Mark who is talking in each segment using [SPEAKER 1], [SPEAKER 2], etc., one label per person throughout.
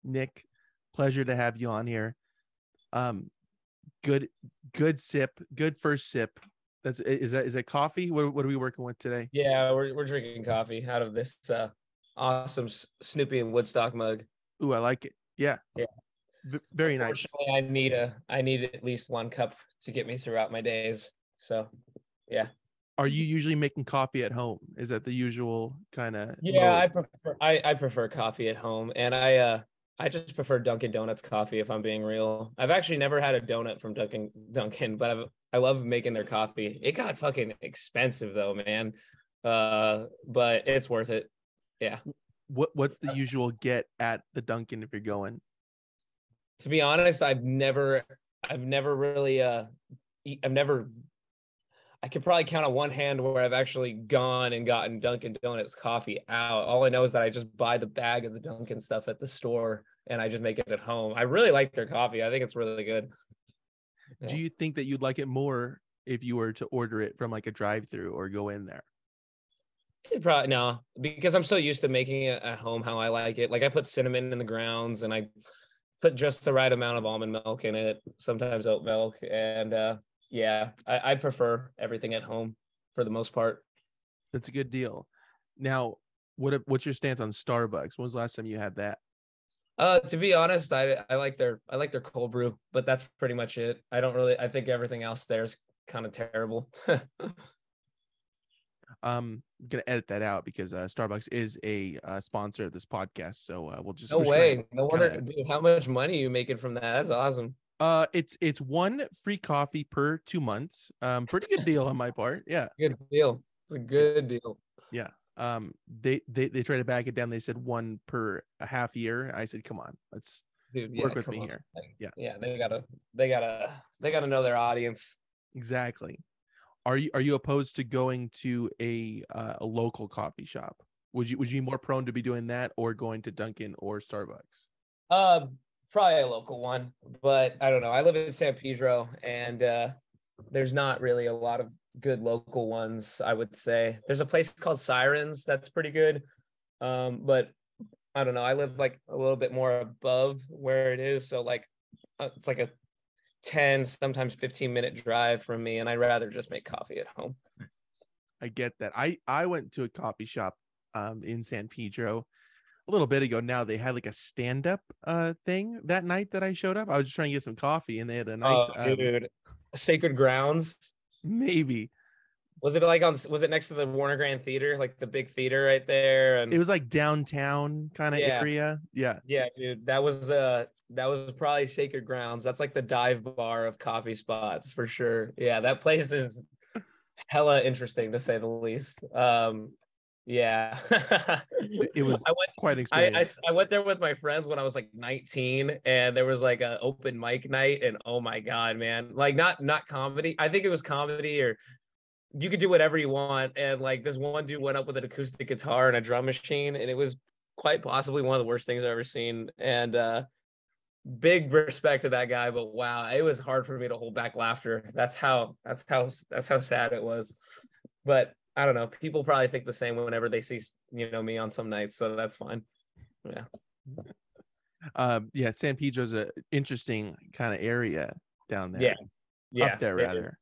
[SPEAKER 1] Nick, pleasure to have you on here. Good sip, good first sip. Is that coffee? What are we working with today?
[SPEAKER 2] Yeah, we're drinking coffee out of this awesome Snoopy and Woodstock mug.
[SPEAKER 1] Ooh, I like it. Yeah,
[SPEAKER 2] Yeah.
[SPEAKER 1] very nice.
[SPEAKER 2] Unfortunately, I need at least one cup to get me throughout my days. So, yeah.
[SPEAKER 1] Are you usually making coffee at home? Is that the usual kind of
[SPEAKER 2] Yeah,
[SPEAKER 1] mode?
[SPEAKER 2] I prefer coffee at home, and I just prefer Dunkin Donuts coffee if I'm being real. I've actually never had a donut from Dunkin, but I love making their coffee. It got fucking expensive though, man. But it's worth it. Yeah.
[SPEAKER 1] What's the usual get at the Dunkin' if you're going?
[SPEAKER 2] To be honest, I've never really I've never I could probably count on one hand where I've actually gone and gotten Dunkin' Donuts coffee out. All I know is that I just buy the bag of the Dunkin' stuff at the store and I just make it at home. I really like their coffee. I think it's really good. Yeah.
[SPEAKER 1] Do you think that you'd like it more if you were to order it from like a drive-through or go in there?
[SPEAKER 2] Probably no, because I'm so used to making it at home how I like it. Like I put cinnamon in the grounds and I put just the right amount of almond milk in it, sometimes oat milk, and yeah, I prefer everything at home for the most part.
[SPEAKER 1] That's a good deal. Now, what's your stance on Starbucks? When was the last time you had that?
[SPEAKER 2] To be honest, I like their cold brew, but that's pretty much it. I think everything else there is kind of terrible.
[SPEAKER 1] I'm gonna edit that out because Starbucks is a sponsor of this podcast, so
[SPEAKER 2] No
[SPEAKER 1] we're just gonna
[SPEAKER 2] way. No
[SPEAKER 1] kind
[SPEAKER 2] wonder,
[SPEAKER 1] of
[SPEAKER 2] dude, how much money are you making from that? That's awesome.
[SPEAKER 1] it's one free coffee per 2 months. Pretty good deal on my part. Yeah,
[SPEAKER 2] Good deal. It's a
[SPEAKER 1] yeah,
[SPEAKER 2] good deal.
[SPEAKER 1] yeah. They tried to back it down. They said one per a half year. I said, come on, let's
[SPEAKER 2] Dude,
[SPEAKER 1] work
[SPEAKER 2] yeah,
[SPEAKER 1] with
[SPEAKER 2] come
[SPEAKER 1] me
[SPEAKER 2] on.
[SPEAKER 1] here.
[SPEAKER 2] Like,
[SPEAKER 1] Yeah,
[SPEAKER 2] yeah, they gotta know their audience.
[SPEAKER 1] exactly. Are you opposed to going to a local coffee shop? Would you be more prone to be doing that or going to Dunkin' or Starbucks?
[SPEAKER 2] Uh, Probably a local one, but I don't know. I live in San Pedro, and there's not really a lot of good local ones. I would say there's a place called Sirens that's pretty good, but I don't know. I live like a little bit more above where it is, so like it's like a 10, sometimes 15-minute drive from me, and I'd rather just make coffee at home.
[SPEAKER 1] I get that. I went to a coffee shop in San Pedro a little bit ago. Now they had like a stand-up thing that night that I showed up. I was just trying to get some coffee and they had a nice
[SPEAKER 2] Oh, dude, Sacred Grounds.
[SPEAKER 1] maybe
[SPEAKER 2] Was it was it next to the Warner Grand Theater, like the big theater right there?
[SPEAKER 1] it
[SPEAKER 2] And
[SPEAKER 1] was like downtown kind of
[SPEAKER 2] yeah,
[SPEAKER 1] area. Yeah.
[SPEAKER 2] yeah, dude, that was probably Sacred Grounds. That's like the dive bar of coffee spots for sure. Yeah, that place is hella interesting to say the least. Yeah.
[SPEAKER 1] It was
[SPEAKER 2] I went
[SPEAKER 1] quite an experience.
[SPEAKER 2] I went there with my friends when I was like 19 and there was like an open mic night and oh my God, man. Like not comedy. I think it was comedy or you could do whatever you want. And like this one dude went up with an acoustic guitar and a drum machine and it was quite possibly one of the worst things I've ever seen. And big respect to that guy, but wow, it was hard for me to hold back laughter. That's how sad it was. But I don't know. People probably think the same whenever they see me on some nights, so that's fine. Yeah.
[SPEAKER 1] Yeah, San Pedro's a interesting kind of area down
[SPEAKER 2] Yeah.
[SPEAKER 1] there. Up
[SPEAKER 2] Yeah.
[SPEAKER 1] there rather.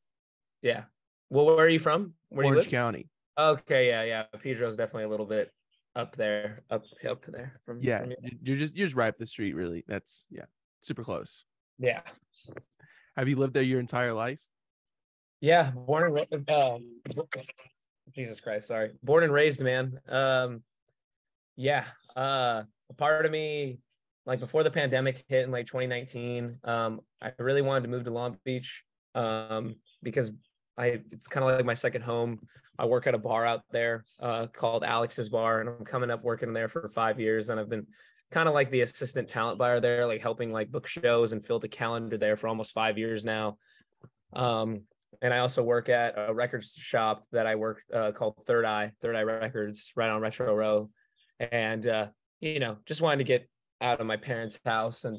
[SPEAKER 2] Yeah. Well, where are you from? Where do you
[SPEAKER 1] Orange
[SPEAKER 2] live?
[SPEAKER 1] County.
[SPEAKER 2] Okay. Yeah. Yeah. Pedro's definitely a little bit up there, up there
[SPEAKER 1] Yeah,
[SPEAKER 2] from you.
[SPEAKER 1] you're just right up the street, really. That's yeah, super close.
[SPEAKER 2] Yeah.
[SPEAKER 1] Have you lived there your entire life?
[SPEAKER 2] Yeah. Jesus Christ. Sorry. Born and raised, man. Yeah. A part of me, like before the pandemic hit in like 2019, I really wanted to move to Long Beach, because it's kind of like my second home. I work at a bar out there, called Alex's Bar, and I'm coming up working there for 5 years, and I've been kind of like the assistant talent buyer there, like helping like book shows and fill the calendar there for almost 5 years now. And I also work at a records shop that I work called Third Eye Records, right on Retro Row, and just wanted to get out of my parents' house. And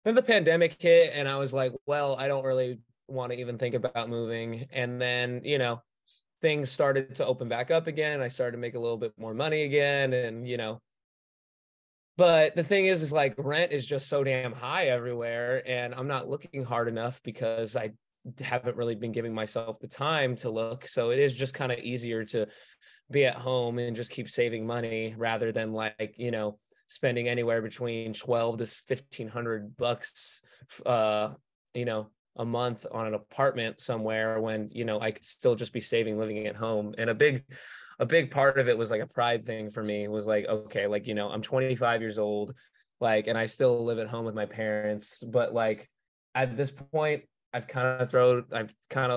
[SPEAKER 2] then the pandemic hit, and I was like, well, I don't really want to even think about moving. And then things started to open back up again. I started to make a little bit more money again, and But the thing is like rent is just so damn high everywhere, and I'm not looking hard enough because I haven't really been giving myself the time to look. So it is just kind of easier to be at home and just keep saving money rather than like, spending anywhere between 12 to 1500 bucks, you know, a month on an apartment somewhere when, I could still just be saving living at home. And a big part of it was like a pride thing for me. It was like, okay, like, I'm 25 years old, like, and I still live at home with my parents, but like at this point, I've kind of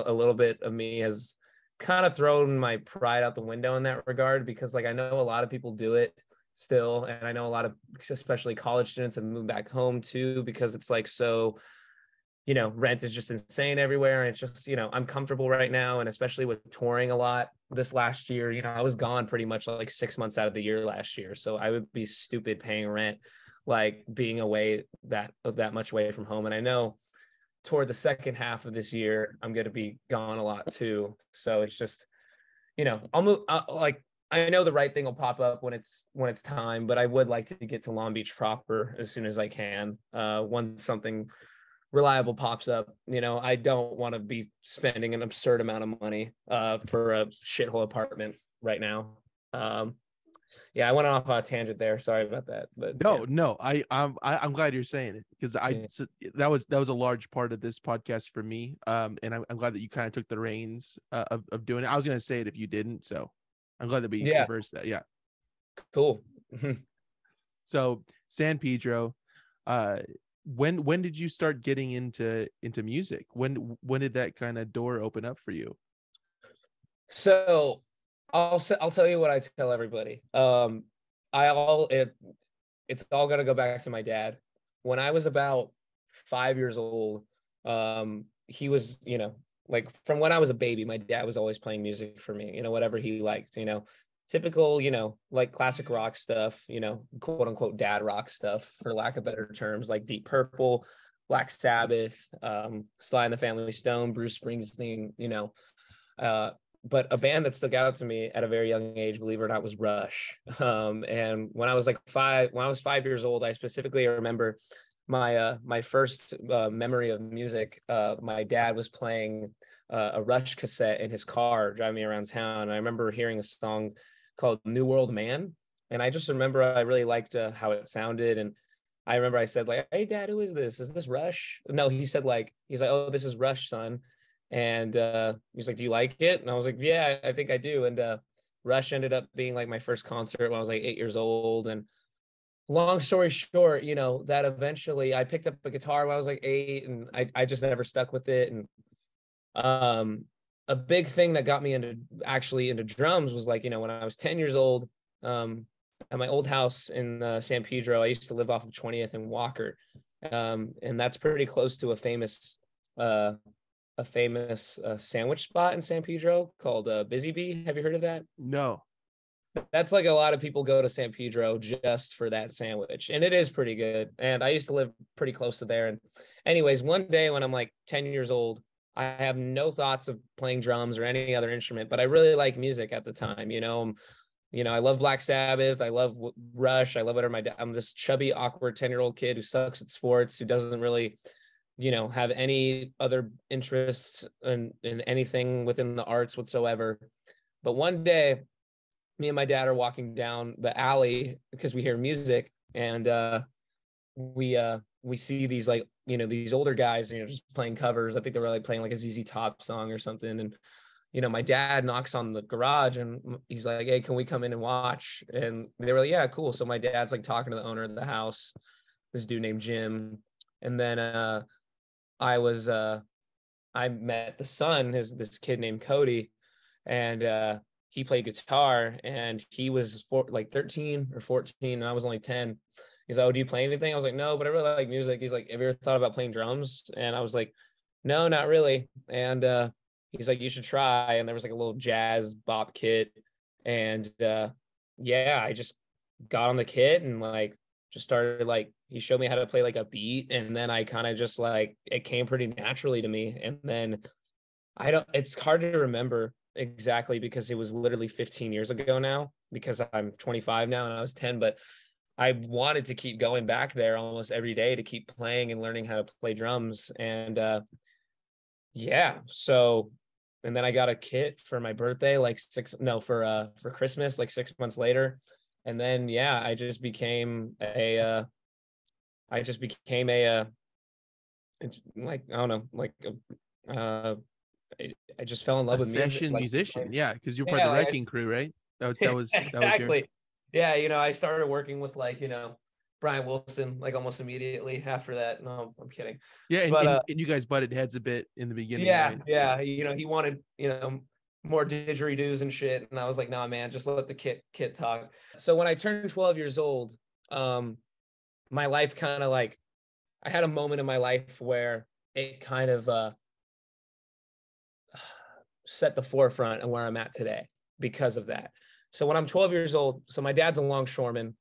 [SPEAKER 2] a little bit of me has kind of thrown my pride out the window in that regard, because like I know a lot of people do it still, and I know a lot of especially college students have moved back home too, because it's like so, rent is just insane everywhere, and it's just, I'm comfortable right now, and especially with touring a lot this last year, I was gone pretty much like 6 months out of the year last year, so I would be stupid paying rent, like being away that much away from home. And I know toward the second half of this year, I'm going to be gone a lot too. So it's just, I'll move. Like I know the right thing will pop up when it's time, but I would like to get to Long Beach proper as soon as I can. Once something reliable pops up, I don't want to be spending an absurd amount of money for a shithole apartment right now. Yeah, I went off on a tangent there. Sorry about that. But
[SPEAKER 1] no, I'm glad you're saying it, because that was a large part of this podcast for me. And I'm glad that you kind of took the reins of doing it. I was gonna say it if you didn't, so I'm glad that we traversed that. Yeah,
[SPEAKER 2] cool.
[SPEAKER 1] So San Pedro, when did you start getting into music? When did that kind of door open up for you?
[SPEAKER 2] So I'll tell you what I tell everybody. It's all gonna go back to my dad. When I was about 5 years old, he was, like from when I was a baby, my dad was always playing music for me, whatever he liked, typical, like classic rock stuff, quote unquote dad rock stuff, for lack of better terms, like Deep Purple, Black Sabbath, Sly and the Family Stone, Bruce Springsteen, but a band that stuck out to me at a very young age, believe it or not, was Rush. And when I was 5 years old, I specifically remember my first memory of music. My dad was playing a Rush cassette in his car, driving me around town. And I remember hearing a song called New World Man. And I just remember I really liked how it sounded. And I remember I said like, "Hey Dad, who is this? Is this Rush?" No, he's like, "Oh, this is Rush, son." And he's like, "Do you like it?" And I was like, "Yeah, I think I do." And Rush ended up being like my first concert when I was like 8 years old. And long story short, that eventually I picked up a guitar when I was like 8, and I just never stuck with it. And a big thing that got me into drums was like, when I was 10 years old, at my old house in San Pedro, I used to live off of 20th and Walker. And that's pretty close to a famous sandwich spot in San Pedro called Busy Bee. Have you heard of that?
[SPEAKER 1] No.
[SPEAKER 2] That's like a lot of people go to San Pedro just for that sandwich, and it is pretty good. And I used to live pretty close to there. And anyways, one day when I'm like 10 years old, I have no thoughts of playing drums or any other instrument, but I really like music at the time. I love Black Sabbath. I love Rush. I love whatever I'm this chubby, awkward 10-year-old kid who sucks at sports, who doesn't really have any other interests in anything within the arts whatsoever. But one day, me and my dad are walking down the alley because we hear music, and we see these like these older guys just playing covers. I think they were like playing like a ZZ Top song or something. And my dad knocks on the garage and he's like, "Hey, can we come in and watch?" And they were like, "Yeah, cool." So my dad's like talking to the owner of the house, this dude named Jim. And then I met the son, this kid named Cody, and he played guitar, and he was 13 or 14, and I was only 10. He's like, "Oh, do you play anything?" I was like, "No, but I really like music." He's like, "Have you ever thought about playing drums?" And I was like, "No, not really." And he's like, "You should try." And there was like a little jazz bop kit, and yeah, I just got on the kit and like just started like, he showed me how to play like a beat, and then I kind of just like, it came pretty naturally to me. And then it's hard to remember exactly because it was literally 15 years ago now, because I'm 25 now and I was 10, but I wanted to keep going back there almost every day to keep playing and learning how to play drums. And yeah, so, and then I got a kit for my birthday, like for Christmas, like 6 months later. And then, yeah, I just became a, like, I don't know, like, I just fell in love
[SPEAKER 1] A
[SPEAKER 2] with music.
[SPEAKER 1] session
[SPEAKER 2] Like,
[SPEAKER 1] musician, yeah, because you're part of
[SPEAKER 2] yeah,
[SPEAKER 1] the
[SPEAKER 2] like
[SPEAKER 1] Wrecking Crew, right? That was your.
[SPEAKER 2] exactly. Yeah, I started working with like, Brian Wilson like almost immediately after that. No, I'm kidding.
[SPEAKER 1] Yeah, and,
[SPEAKER 2] But
[SPEAKER 1] and you guys butted heads a bit in the beginning,
[SPEAKER 2] yeah,
[SPEAKER 1] right?
[SPEAKER 2] yeah, he wanted, more didgeridoos and shit, and I was like, "Nah, man, just let the kit talk." So when I turned 12 years old, my life kind of like, I had a moment in my life where it kind of set the forefront of where I'm at today because of that. So when I'm 12 years old, so my dad's a longshoreman,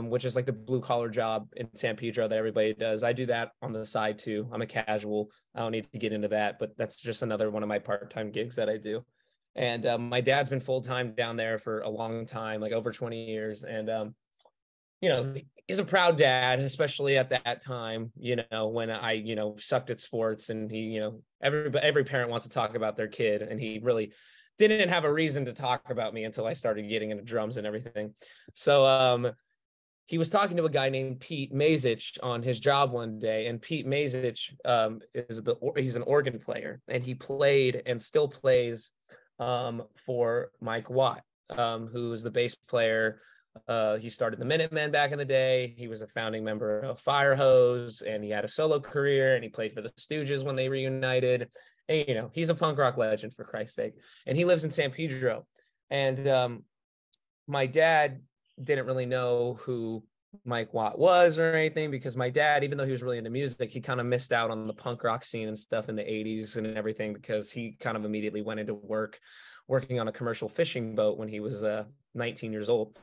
[SPEAKER 2] which is like the blue collar job in San Pedro that everybody does. I do that on the side too. I'm a casual. I don't need to get into that, but that's just another one of my part-time gigs that I do. And my dad's been full-time down there for a long time, like over 20 years. And he's a proud dad, especially at that time, when I, sucked at sports, and he, every parent wants to talk about their kid, and he really didn't have a reason to talk about me until I started getting into drums and everything. So he was talking to a guy named Pete Mazich on his job one day, and Pete Mazich he's an organ player, and he played and still plays for Mike Watt, who's the bass player. He started the Minutemen back in the day. He was a founding member of Firehose, and he had a solo career, and he played for the Stooges when they reunited. And, he's a punk rock legend, for Christ's sake. And he lives in San Pedro. And my dad didn't really know who Mike Watt was or anything, because my dad, even though he was really into music, he kind of missed out on the punk rock scene and stuff in the 80s and everything, because he kind of immediately went into working on a commercial fishing boat when he was 19 years old.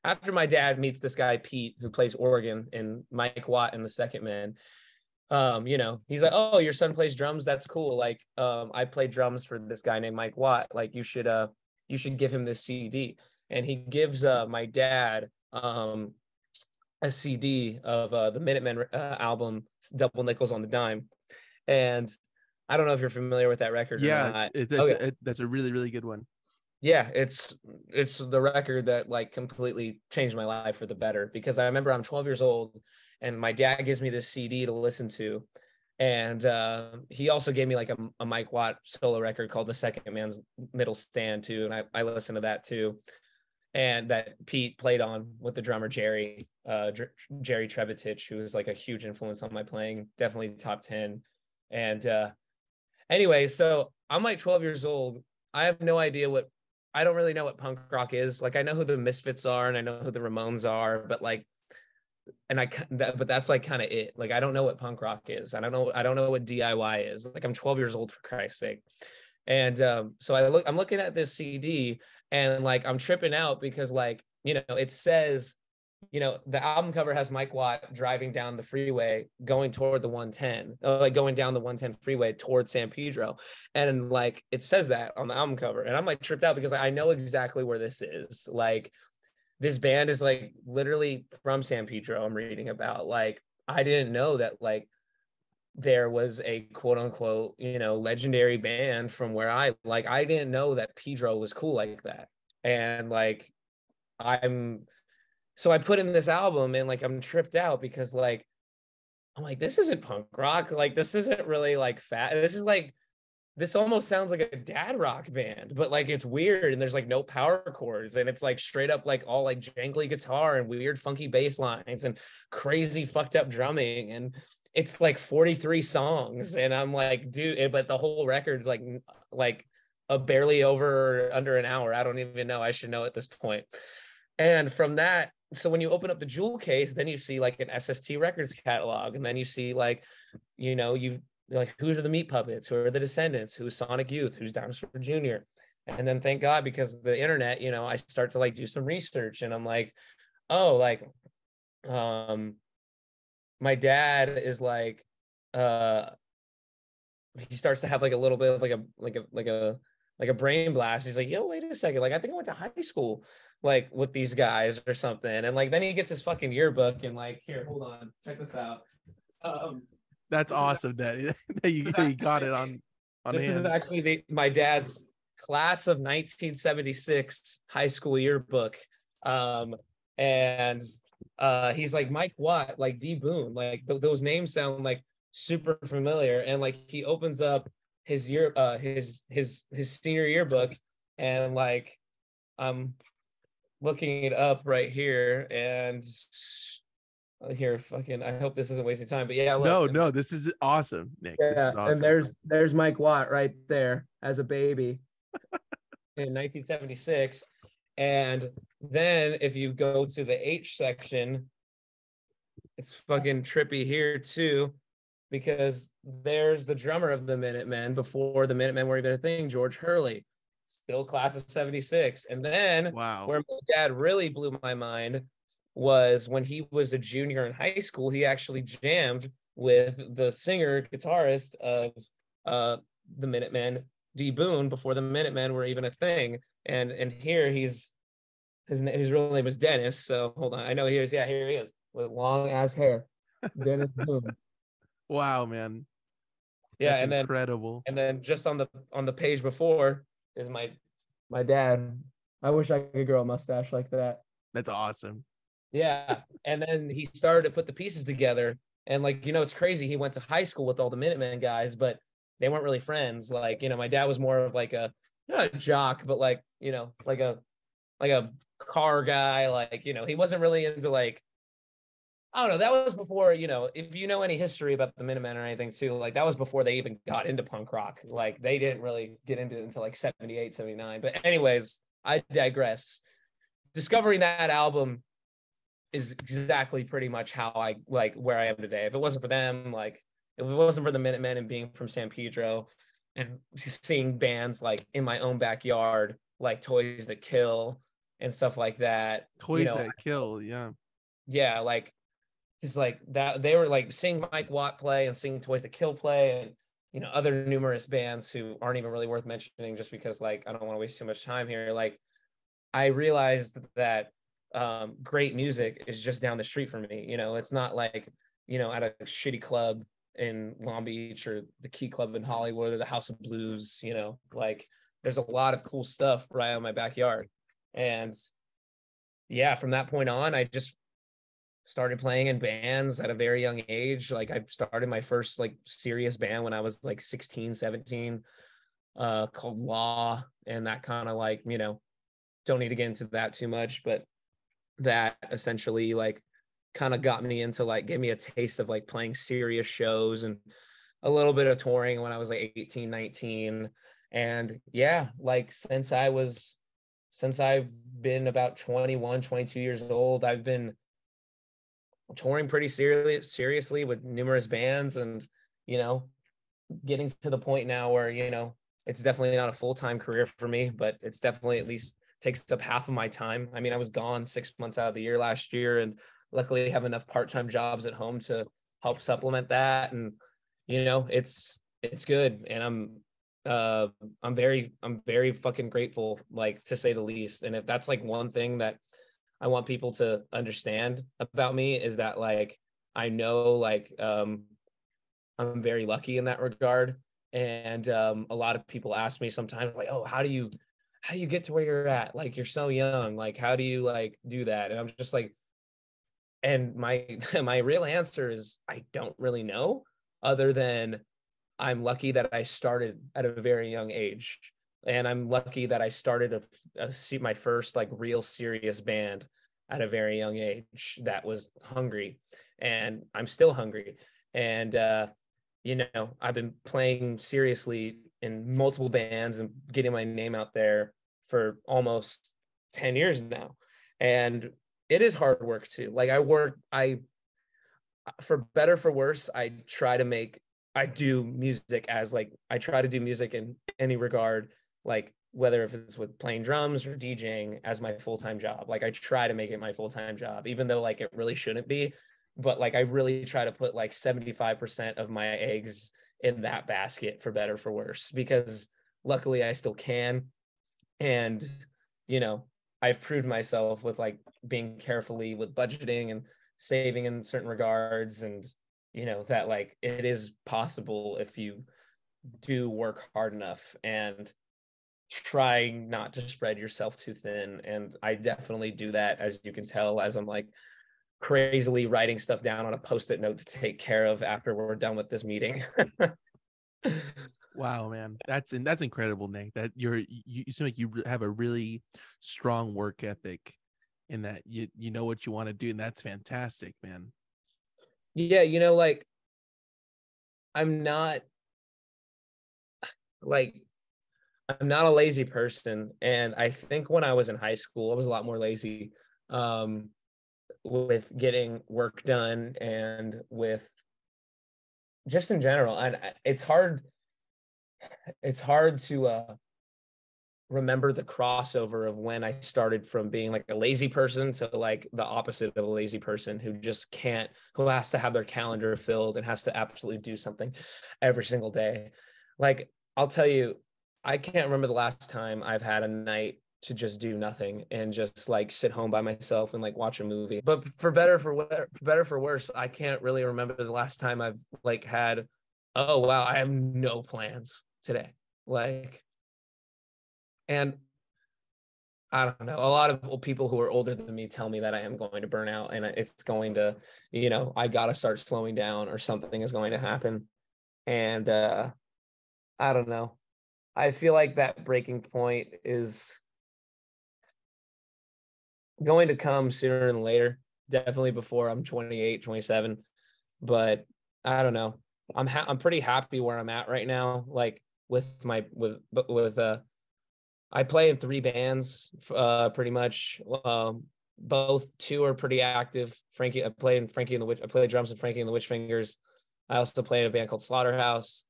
[SPEAKER 2] After my dad meets this guy, Pete, who plays organ, and Mike Watt and the Second Man, he's like, "Oh, your son plays drums? That's cool. Like, I play drums for this guy named Mike Watt. Like, you should give him this CD." And he gives my dad a CD of the Minutemen album, Double Nickels on the Dime. And I don't know if you're familiar with that record or not.
[SPEAKER 1] That's a really, really good one.
[SPEAKER 2] Yeah, it's the record that like completely changed my life for the better, because I remember I'm 12 years old and my dad gives me this CD to listen to. And he also gave me like a Mike Watt solo record called The Second Man's Middle Stand too. And I listened to that too. And that Pete played on with the drummer Jerry Trebitich, who was like a huge influence on my playing, definitely top 10. And anyway, so I'm like 12 years old. I don't really know what punk rock is. Like, I know who the Misfits are and I know who the Ramones are, but like, but that's like kind of it. Like, I don't know what punk rock is. I don't know what DIY is. Like, I'm 12 years old, for Christ's sake. And so I'm looking at this CD, and like, I'm tripping out because like, it says, the album cover has Mike Watt driving down the freeway, going toward the 110, like going down the 110 freeway towards San Pedro. And like, it says that on the album cover. And I'm like tripped out because I know exactly where this is. Like, this band is like literally from San Pedro. I'm reading about, like, I didn't know that like there was a quote unquote, legendary band from where I didn't know that Pedro was cool like that. And like, so I put in this album, and like, I'm tripped out because like, I'm like, this isn't punk rock. Like, this isn't really like fat. This almost sounds like a dad rock band, but like, it's weird. And there's like no power chords, and it's like straight up like all like jangly guitar and weird funky bass lines and crazy fucked up drumming. And it's like 43 songs. And I'm like, dude, but the whole record's like a barely under an hour. I don't even know. I should know at this point. And from that, so when you open up the jewel case, then you see like an SST Records catalog, and then you see like, you've like, who are the Meat Puppets, who are the Descendants, who's Sonic Youth, who's Dinosaur Jr. And then thank God, because of the internet, I start to like do some research, and I'm like, oh, like, my dad is like, he starts to have like a little bit of like like a brain blast. He's like, yo, wait a second. Like, I think I went to high school like with these guys or something. And like, then he gets his fucking yearbook and like, here, hold on, check this out.
[SPEAKER 1] That's awesome that you got it on
[SPEAKER 2] this is
[SPEAKER 1] hand.
[SPEAKER 2] actually my dad's class of 1976 high school yearbook. And he's like Mike Watt, like D Boone, like those names sound like super familiar. And like he opens up his his senior yearbook, and like I'm looking it up right here, and here, fucking, I hope this isn't wasting time, but yeah, look.
[SPEAKER 1] No, this is awesome, Nick.
[SPEAKER 2] Yeah,
[SPEAKER 1] this is awesome.
[SPEAKER 2] and there's Mike Watt right there as a baby in 1976. And then if you go to the H section, it's fucking trippy here too, because there's the drummer of the Minutemen before the Minutemen were even a thing, George Hurley, still class of 76. And then
[SPEAKER 1] Wow.
[SPEAKER 2] where my dad really blew my mind was when he was a junior in high school, he actually jammed with the singer guitarist of the Minutemen, D Boone, before the Minutemen were even a thing. And here his real name is Dennis. So hold on, I know here he is with long ass hair, Dennis Boone.
[SPEAKER 1] Wow, man.
[SPEAKER 2] Yeah,
[SPEAKER 1] that's incredible.
[SPEAKER 2] And then just on the page before is my dad. I wish I could grow a mustache like that.
[SPEAKER 1] That's awesome.
[SPEAKER 2] Yeah. And then he started to put the pieces together. And like, it's crazy. He went to high school with all the Minutemen guys, but they weren't really friends. Like, my dad was more of like not a jock, but like, like a car guy. Like, he wasn't really into like, I don't know. That was before, if you know any history about the Minutemen or anything too, like that was before they even got into punk rock. Like they didn't really get into it until like 78, 79. But anyways, I digress. Discovering that album is exactly pretty much how I like where I am today. If it wasn't for them, like if it wasn't for the Minutemen and being from San Pedro and seeing bands like in my own backyard, like Toys That Kill and stuff like that.
[SPEAKER 1] Toys That Kill, yeah.
[SPEAKER 2] Yeah, like just like that, they were like seeing Mike Watt play and seeing Toys That Kill play, and other numerous bands who aren't even really worth mentioning just because like I don't want to waste too much time here. Like I realized that great music is just down the street from me. It's not like at a shitty club in Long Beach or the Key Club in Hollywood or the House of Blues. Like there's a lot of cool stuff right in my backyard. And yeah, from that point on, I just started playing in bands at a very young age. Like I started my first like serious band when I was like 16, 17, called Law. And that kind of like, don't need to get into that too much, but that essentially like kind of got me into like, gave me a taste of like playing serious shows and a little bit of touring when I was like 18, 19. And yeah, like since I've been about 21, 22 years old, I've been touring pretty seriously with numerous bands, and getting to the point now where it's definitely not a full-time career for me, but it's definitely at least takes up half of my time. I mean, I was gone 6 months out of the year last year, and luckily have enough part-time jobs at home to help supplement that. And it's good, and I'm very fucking grateful, like, to say the least. And if that's like one thing that I want people to understand about me, is that like I know like I'm very lucky in that regard. And a lot of people ask me sometimes like, oh, how do you get to where you're at? Like, you're so young, like how do you like do that? And I'm just like, and my my real answer is I don't really know, other than I'm lucky that I started at a very young age. And I'm lucky that I started my first like real serious band at a very young age that was hungry, and I'm still hungry. And I've been playing seriously in multiple bands and getting my name out there for almost 10 years now. And it is hard work too. Like for better, for worse, I try to do music in any regard, like whether if it's with playing drums or DJing, as my full-time job. Like I try to make it my full-time job, even though like it really shouldn't be. But like I really try to put like 75% of my eggs in that basket, for better, for worse, because luckily I still can. And, you know, I've proved myself with like being carefully with budgeting and saving in certain regards, and, you know, that like it is possible if you do work hard enough and try not to spread yourself too thin. And I definitely do that, as you can tell, as I'm like crazily writing stuff down on a post-it note to take care of after we're done with this meeting.
[SPEAKER 1] Wow, man, that's incredible, Nick. That you seem like you have a really strong work ethic, in that you know what you want to do, and that's fantastic, man.
[SPEAKER 2] Yeah, you know, like I'm not like I'm not a lazy person, and I think when I was in high school, I was a lot more lazy with getting work done and with just in general. And it's hard to remember the crossover of when I started from being like a lazy person to like the opposite of a lazy person who just can't, who has to have their calendar filled and has to absolutely do something every single day. Like, I'll tell you, I can't remember the last time I've had a night to just do nothing and just like sit home by myself and like watch a movie. But for better for worse, I can't really remember the last time I've like had, oh wow, I have no plans today. Like, and I don't know. A lot of people who are older than me tell me that I am going to burn out, and it's going to, you know, I got to start slowing down or something is going to happen. And I don't know. I feel like that breaking point is going to come sooner than later, definitely before I'm 28, 27. But I don't know. I'm pretty happy where I'm at right now. Like with I play in 3 bands, pretty much. Both 2 are pretty active. I play drums in Frankie and the Witch Fingers. I also play in a band called Slaughterhouse.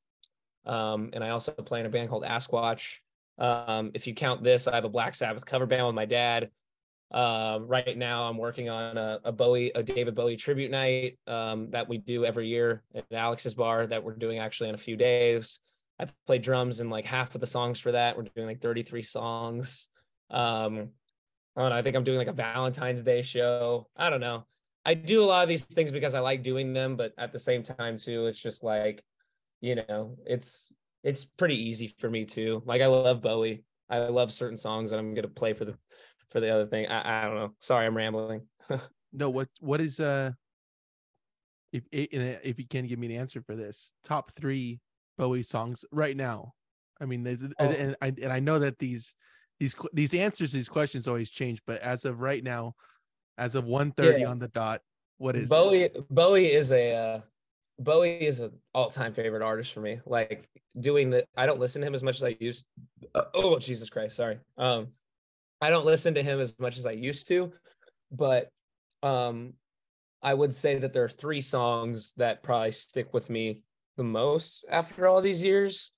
[SPEAKER 2] And I also play in a band called Assquatch. If you count this, I have a Black Sabbath cover band with my dad. Right now I'm working on a David Bowie tribute night that we do every year at Alex's bar that we're doing actually in a few days. I play drums in like half of the songs for that. We're doing like 33 songs. I don't know, I think I'm doing like a Valentine's Day show. I don't know. I do a lot of these things because I like doing them, but at the same time too, it's just like, you know, it's pretty easy for me too. Like I love Bowie. I love certain songs that I'm gonna play for the other thing. I don't know. Sorry, I'm rambling.
[SPEAKER 1] No, what is if you can give me an answer for this, top 3 Bowie songs right now? I mean, and I know that these answers to these questions always change, but as of right now, as of 1:30 on the dot, what is it?
[SPEAKER 2] Bowie is an all-time favorite artist for me. Like I don't listen to him as much as I used. Oh, Jesus Christ, sorry. I don't listen to him as much as I used to, but I would say that there are 3 songs that probably stick with me the most after all these years.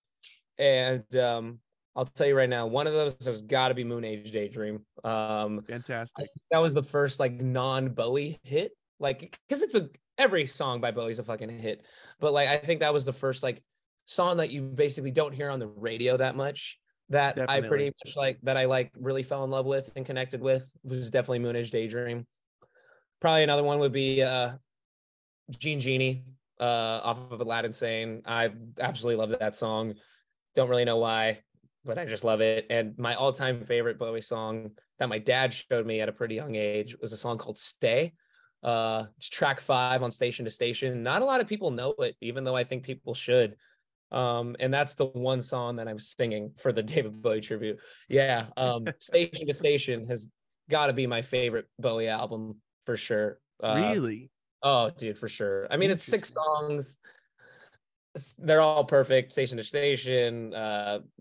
[SPEAKER 2] And I'll tell you right now, one of those has got to be Moon Age Daydream.
[SPEAKER 1] Fantastic.
[SPEAKER 2] That was the first like non-Bowie hit, like because every song by Bowie's a fucking hit, but like I think that was the first like song that you basically don't hear on the radio that much, that
[SPEAKER 1] Definitely.
[SPEAKER 2] I pretty much like, that I like really fell in love with and connected with, was definitely Moon Age Daydream. Probably another one would be Gene Genie off of Aladdin Sane. I absolutely love that song. Don't really know why, but I just love it. And my all-time favorite Bowie song that my dad showed me at a pretty young age was a song called Stay. It's track 5 on Station to Station. Not a lot of people know it, even though I think people should. And that's the one song that I'm singing for the David Bowie tribute. Yeah. Station to Station has got to be my favorite Bowie album for sure.
[SPEAKER 1] Really?
[SPEAKER 2] Oh, dude, for sure. I mean, it's 6 songs. They're all perfect. Station to Station,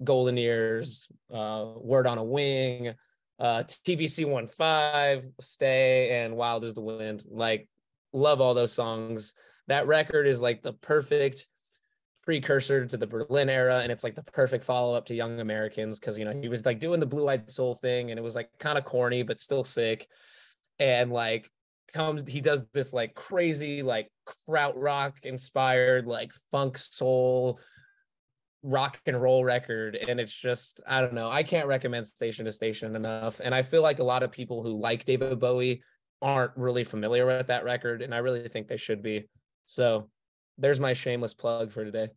[SPEAKER 2] Golden Years, Word on a Wing, TBC 1-5, Stay, and Wild as the Wind. Like, love all those songs. That record is like the perfect precursor to the Berlin era, and it's like the perfect follow-up to Young Americans, because, you know, he was like doing the Blue-Eyed Soul thing, and it was like kind of corny but still sick. And like he does this like crazy like krautrock inspired like funk soul rock and roll record, and it's just, I don't know, I can't recommend Station to Station enough. And I feel like a lot of people who like David Bowie aren't really familiar with that record, and I really think they should be. So there's my shameless plug for today.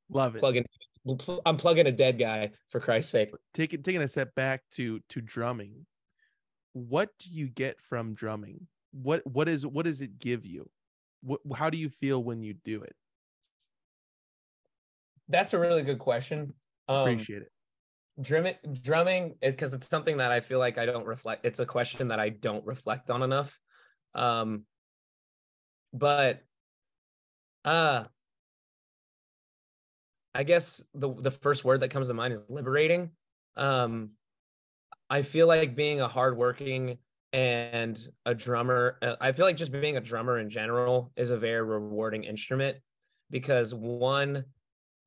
[SPEAKER 1] Love it.
[SPEAKER 2] I'm plugging a dead guy, for Christ's sake.
[SPEAKER 1] Taking a step back to drumming, what do you get from drumming? What does it give you? How do you feel when you do it?
[SPEAKER 2] That's a really good question.
[SPEAKER 1] Appreciate it.
[SPEAKER 2] Drumming, because it's something that I feel like I don't reflect. It's a question that I don't reflect on enough. But I guess the first word that comes to mind is liberating. I feel like being a hardworking and a drummer, I feel like just being a drummer in general is a very rewarding instrument, because one,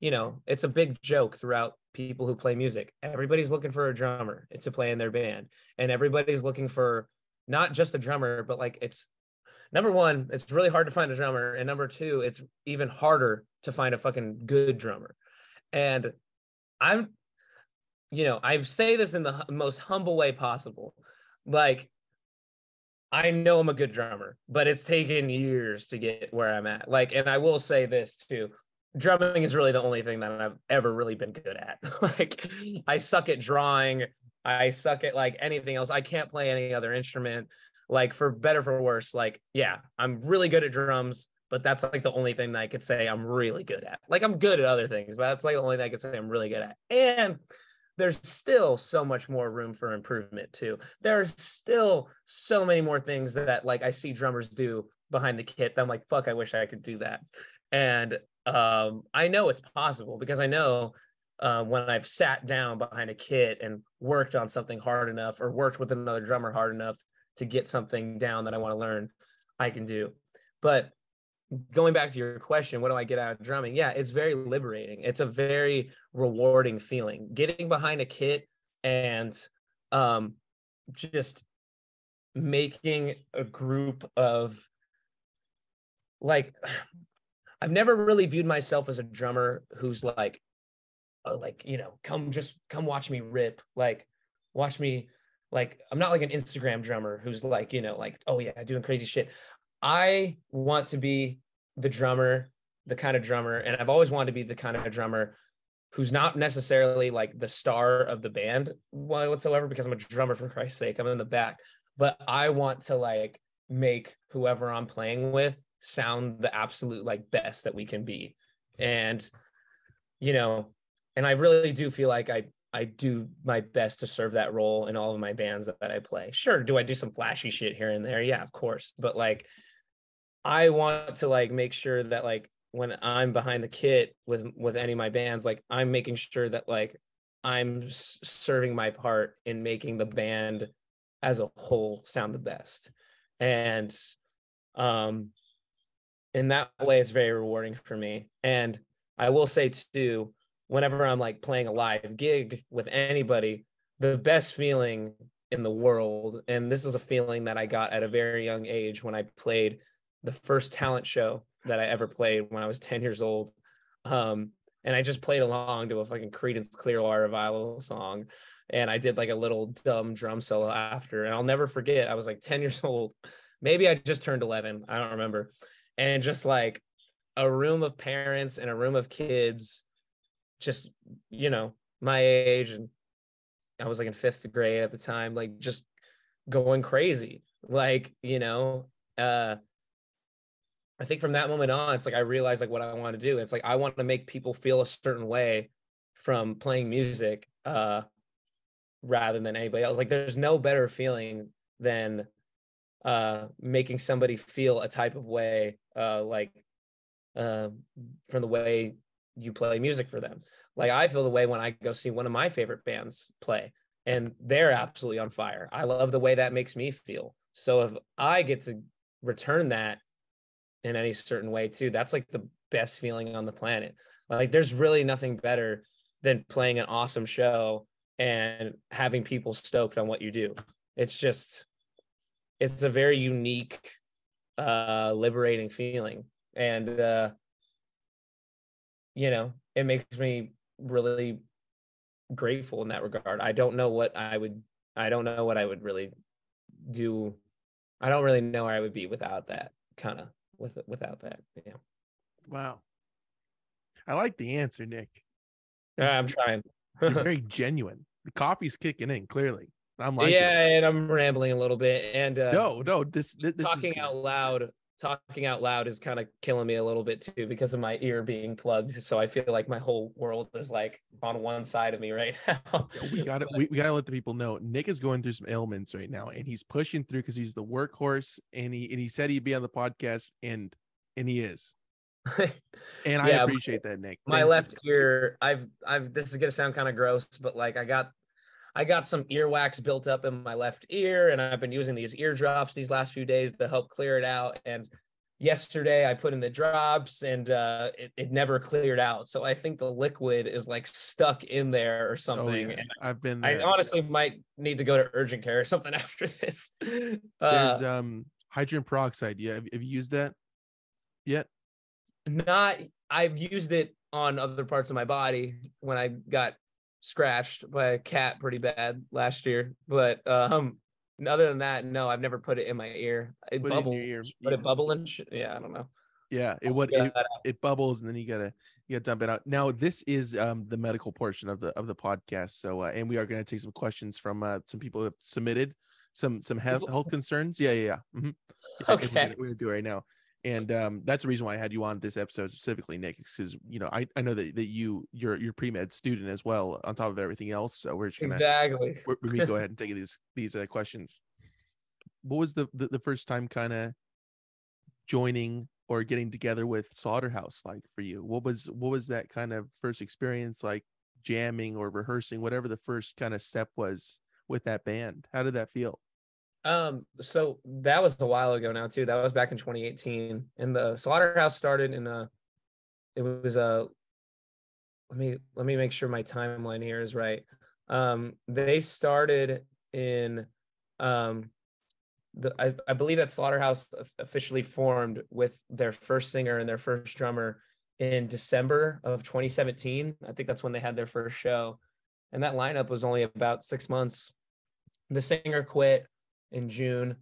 [SPEAKER 2] it's a big joke throughout people who play music. Everybody's looking for a drummer to play in their band, and everybody's looking for not just a drummer, but like, it's number one, it's really hard to find a drummer, and number two, it's even harder to find a fucking good drummer. And I say this in the most humble way possible. Like, I know I'm a good drummer, but it's taken years to get where I'm at. Like, and I will say this too. Drumming is really the only thing that I've ever really been good at. Like, I suck at drawing. I suck at like anything else. I can't play any other instrument. Like, for better for worse, like, yeah, I'm really good at drums, but that's like the only thing that I could say I'm really good at. Like, I'm good at other things, but that's like the only thing I could say I'm really good at. And there's still so much more room for improvement too. There's still so many more things that like I see drummers do behind the kit that I'm like, fuck, I wish I could do that. And I know it's possible, because I know when I've sat down behind a kit and worked on something hard enough, or worked with another drummer hard enough to get something down that I want to learn, I can do. But going back to your question, what do I get out of drumming? Yeah, it's very liberating. It's a very rewarding feeling. Getting behind a kit and just making a group of, like, I've never really viewed myself as a drummer who's like, oh, like, come watch me rip. Like, watch me. Like, I'm not like an Instagram drummer who's like, like, oh yeah, doing crazy shit. I want to be the drummer, the kind of drummer, and I've always wanted to be the kind of drummer who's not necessarily like the star of the band whatsoever, because I'm a drummer, for Christ's sake. I'm in the back. But I want to like make whoever I'm playing with sound the absolute like best that we can be. And, and I really do feel like I do my best to serve that role in all of my bands that I play. Sure, do I do some flashy shit here and there? Yeah, of course. But like, I want to like make sure that like when I'm behind the kit with any of my bands, like I'm making sure that like I'm serving my part in making the band as a whole sound the best. And in that way, it's very rewarding for me. And I will say too, whenever I'm like playing a live gig with anybody, the best feeling in the world, and this is a feeling that I got at a very young age when I played the first talent show that I ever played when I was 10 years old. And I just played along to a fucking Creedence Clearwater Revival song. And I did like a little dumb drum solo after. And I'll never forget, I was like 10 years old. Maybe I just turned 11. I don't remember. And just like a room of parents and a room of kids, just, my age. And I was like in 5th grade at the time, like just going crazy. Like, I think from that moment on, it's like I realized like what I want to do. It's like I want to make people feel a certain way from playing music rather than anybody else. Like, there's no better feeling than making somebody feel a type of way, from the way you play music for them. Like, I feel the way when I go see one of my favorite bands play, and they're absolutely on fire. I love the way that makes me feel. So if I get to return that in any certain way too, that's like the best feeling on the planet. Like, there's really nothing better than playing an awesome show and having people stoked on what you do. It's a very unique, liberating feeling. And it makes me really grateful in that regard. I don't know what I would really do. I don't really know where I would be without that without that. Yeah.
[SPEAKER 1] Wow. I like the answer, Nick.
[SPEAKER 2] I'm trying.
[SPEAKER 1] You're very genuine. The coffee's kicking in, clearly. I'm liking it.
[SPEAKER 2] Yeah, and I'm rambling a little bit. And
[SPEAKER 1] no, this
[SPEAKER 2] talking out loud is kind of killing me a little bit too because of my ear being plugged. So I feel like my whole world is like on one side of me right now.
[SPEAKER 1] we gotta let the people know Nick is going through some ailments right now, and he's pushing through because he's the workhorse, and he said he'd be on the podcast, and he is. And I appreciate that, Nick.
[SPEAKER 2] My left ear, I've this is gonna sound kind of gross, but like I got some earwax built up in my left ear, and I've been using these ear drops these last few days to help clear it out. And yesterday I put in the drops, and it never cleared out. So I think the liquid is like stuck in there or something.
[SPEAKER 1] Oh, yeah.
[SPEAKER 2] And
[SPEAKER 1] I've been there.
[SPEAKER 2] I honestly might need to go to urgent care or something after this.
[SPEAKER 1] There's hydrogen peroxide. Yeah, have you used that yet?
[SPEAKER 2] I've used it on other parts of my body when I got scratched by a cat pretty bad last year, but other than that, no, I've never put it in my ear. It bubbles. But it bubble and yeah, I don't know.
[SPEAKER 1] Yeah, it bubbles, and then you gotta dump it out. Now this is the medical portion of the podcast. So and we are gonna take some questions from some people who have submitted some health concerns. Yeah. Mm-hmm.
[SPEAKER 2] Okay,
[SPEAKER 1] we're gonna do it right now. And that's the reason why I had you on this episode specifically, Nick, because I know that you're pre-med student as well on top of everything else. So we're just gonna we go ahead and take these questions. What was the first time kind of joining or getting together with Slaughterhouse like for you? What was that kind of first experience like, jamming or rehearsing, whatever the first kind of step was with that band? How did that feel?
[SPEAKER 2] So that was a while ago now too. That was back in 2018, and the Slaughterhouse started in let me make sure my timeline here is right. They started in I believe that Slaughterhouse officially formed with their first singer and their first drummer in December of 2017. I think that's when they had their first show, and that lineup was only about 6 months. The singer quit in June,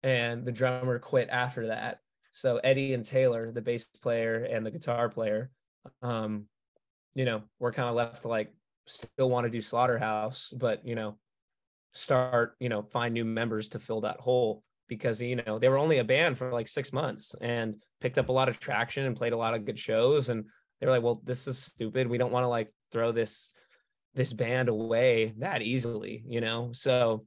[SPEAKER 2] and the drummer quit after that. So Eddie and Taylor, the bass player and the guitar player, we're kind of left to like still want to do Slaughterhouse, but start find new members to fill that hole, because they were only a band for like 6 months and picked up a lot of traction and played a lot of good shows, and they were like, well, this is stupid, we don't want to like throw this band away that easily, so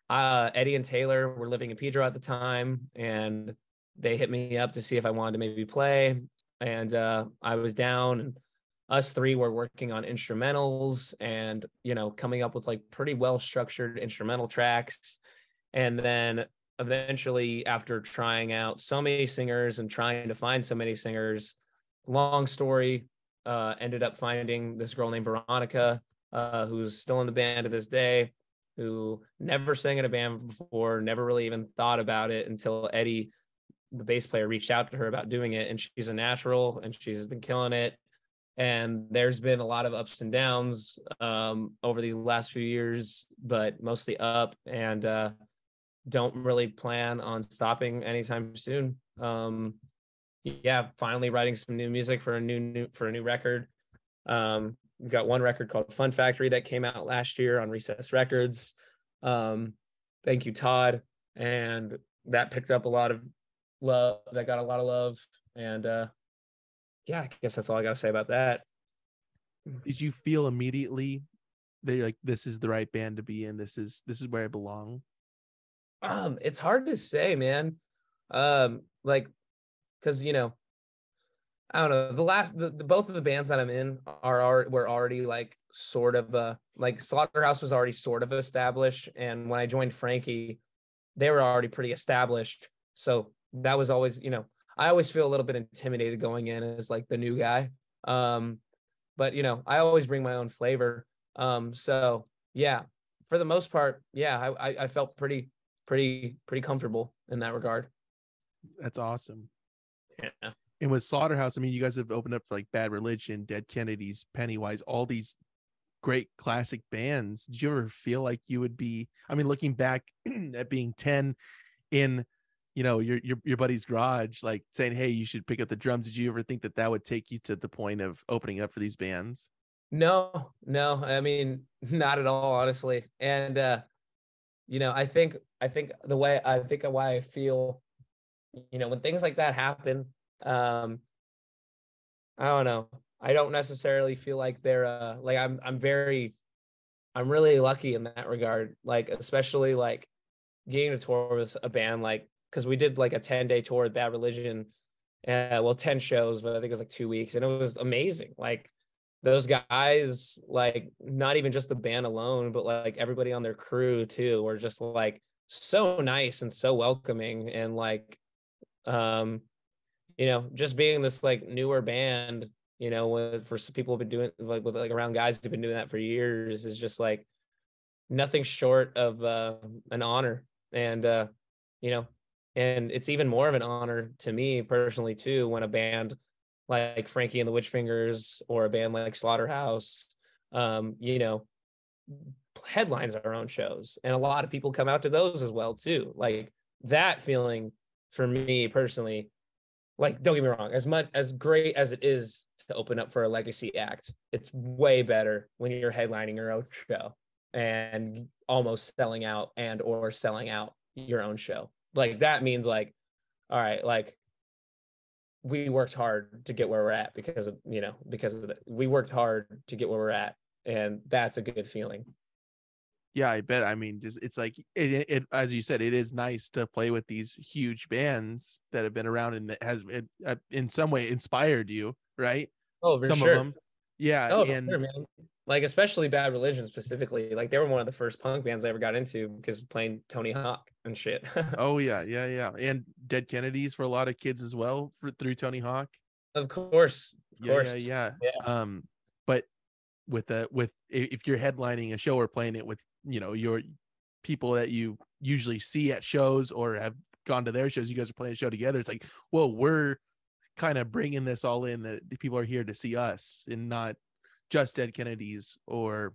[SPEAKER 2] Eddie and Taylor were living in Pedro at the time, and they hit me up to see if I wanted to maybe play. And I was down, and us three were working on instrumentals and, coming up with like pretty well-structured instrumental tracks. And then eventually, after trying out so many singers and trying to find so many singers, long story, ended up finding this girl named Veronica, who's still in the band to this day, who never sang in a band before, never really even thought about it until Eddie, the bass player, reached out to her about doing it. And she's a natural, and she's been killing it. And there's been a lot of ups and downs over these last few years, but mostly up, and don't really plan on stopping anytime soon. Finally writing some new music for a new record. We've got one record called Fun Factory that came out last year on Recess Records. Thank you, Todd. And that picked up a lot of love. That got a lot of love. And I guess that's all I got to say about that.
[SPEAKER 1] Did you feel immediately that you're like, this is the right band to be in? This is where I belong?
[SPEAKER 2] It's hard to say, man. Because I don't know. The both of the bands that I'm in were already like sort of like Slaughterhouse was already sort of established, and when I joined Frankie, they were already pretty established. So that was always, I always feel a little bit intimidated going in as like the new guy. But I always bring my own flavor. So yeah, for the most part, yeah, I felt pretty comfortable in that regard.
[SPEAKER 1] That's awesome.
[SPEAKER 2] Yeah.
[SPEAKER 1] And with Slaughterhouse, I mean, you guys have opened up for like Bad Religion, Dead Kennedys, Pennywise, all these great classic bands. Did you ever feel like you would be, I mean, looking back at being 10 in, you know, your buddy's garage, like saying, hey, you should pick up the drums. Did you ever think that that would take you to the point of opening up for these bands?
[SPEAKER 2] No, I mean, not at all, honestly. And I think the way I think why I feel, when things like that happen, I don't know. I don't necessarily feel like they're like I'm really lucky in that regard. Like, especially like getting to tour with a band, like, because we did like a 10-day tour with Bad Religion, 10 shows, but I think it was like 2 weeks, and it was amazing. Like, those guys, like, not even just the band alone, but like everybody on their crew too, were just like so nice and so welcoming. And like, just being this like newer band, for some people who've been doing like with like around guys who've been doing that for years, is just like nothing short of an honor. And you know and it's even more of an honor to me personally too, when a band like Frankie and the Witch Fingers, or a band like Slaughterhouse, you know, headlines our own shows, and a lot of people come out to those as well too. Like, that feeling for me personally, like, don't get me wrong, as much as great as it is to open up for a legacy act, it's way better when you're headlining your own show and almost selling out or selling out your own show. Like, that means like, all right, like, we worked hard to get where we're at because of we worked hard to get where we're at, and that's a good feeling.
[SPEAKER 1] Yeah, I bet. I mean, just it's like it as you said, it is nice to play with these huge bands that have been around and that has in some way inspired you, right?
[SPEAKER 2] Oh, for
[SPEAKER 1] Some of
[SPEAKER 2] sure.
[SPEAKER 1] them. Yeah,
[SPEAKER 2] Oh, for
[SPEAKER 1] and
[SPEAKER 2] sure, man. Like, especially Bad Religion specifically. Like, they were one of the first punk bands I ever got into because playing Tony Hawk and shit.
[SPEAKER 1] oh yeah. And Dead Kennedys for a lot of kids as well through Tony Hawk.
[SPEAKER 2] Of course. Of course.
[SPEAKER 1] Yeah.
[SPEAKER 2] Yeah.
[SPEAKER 1] But with if you're headlining a show or playing it with, your people that you usually see at shows or have gone to their shows, you guys are playing a show together. It's like, whoa, we're kind of bringing this all in, that the people are here to see us and not just Dead Kennedys or,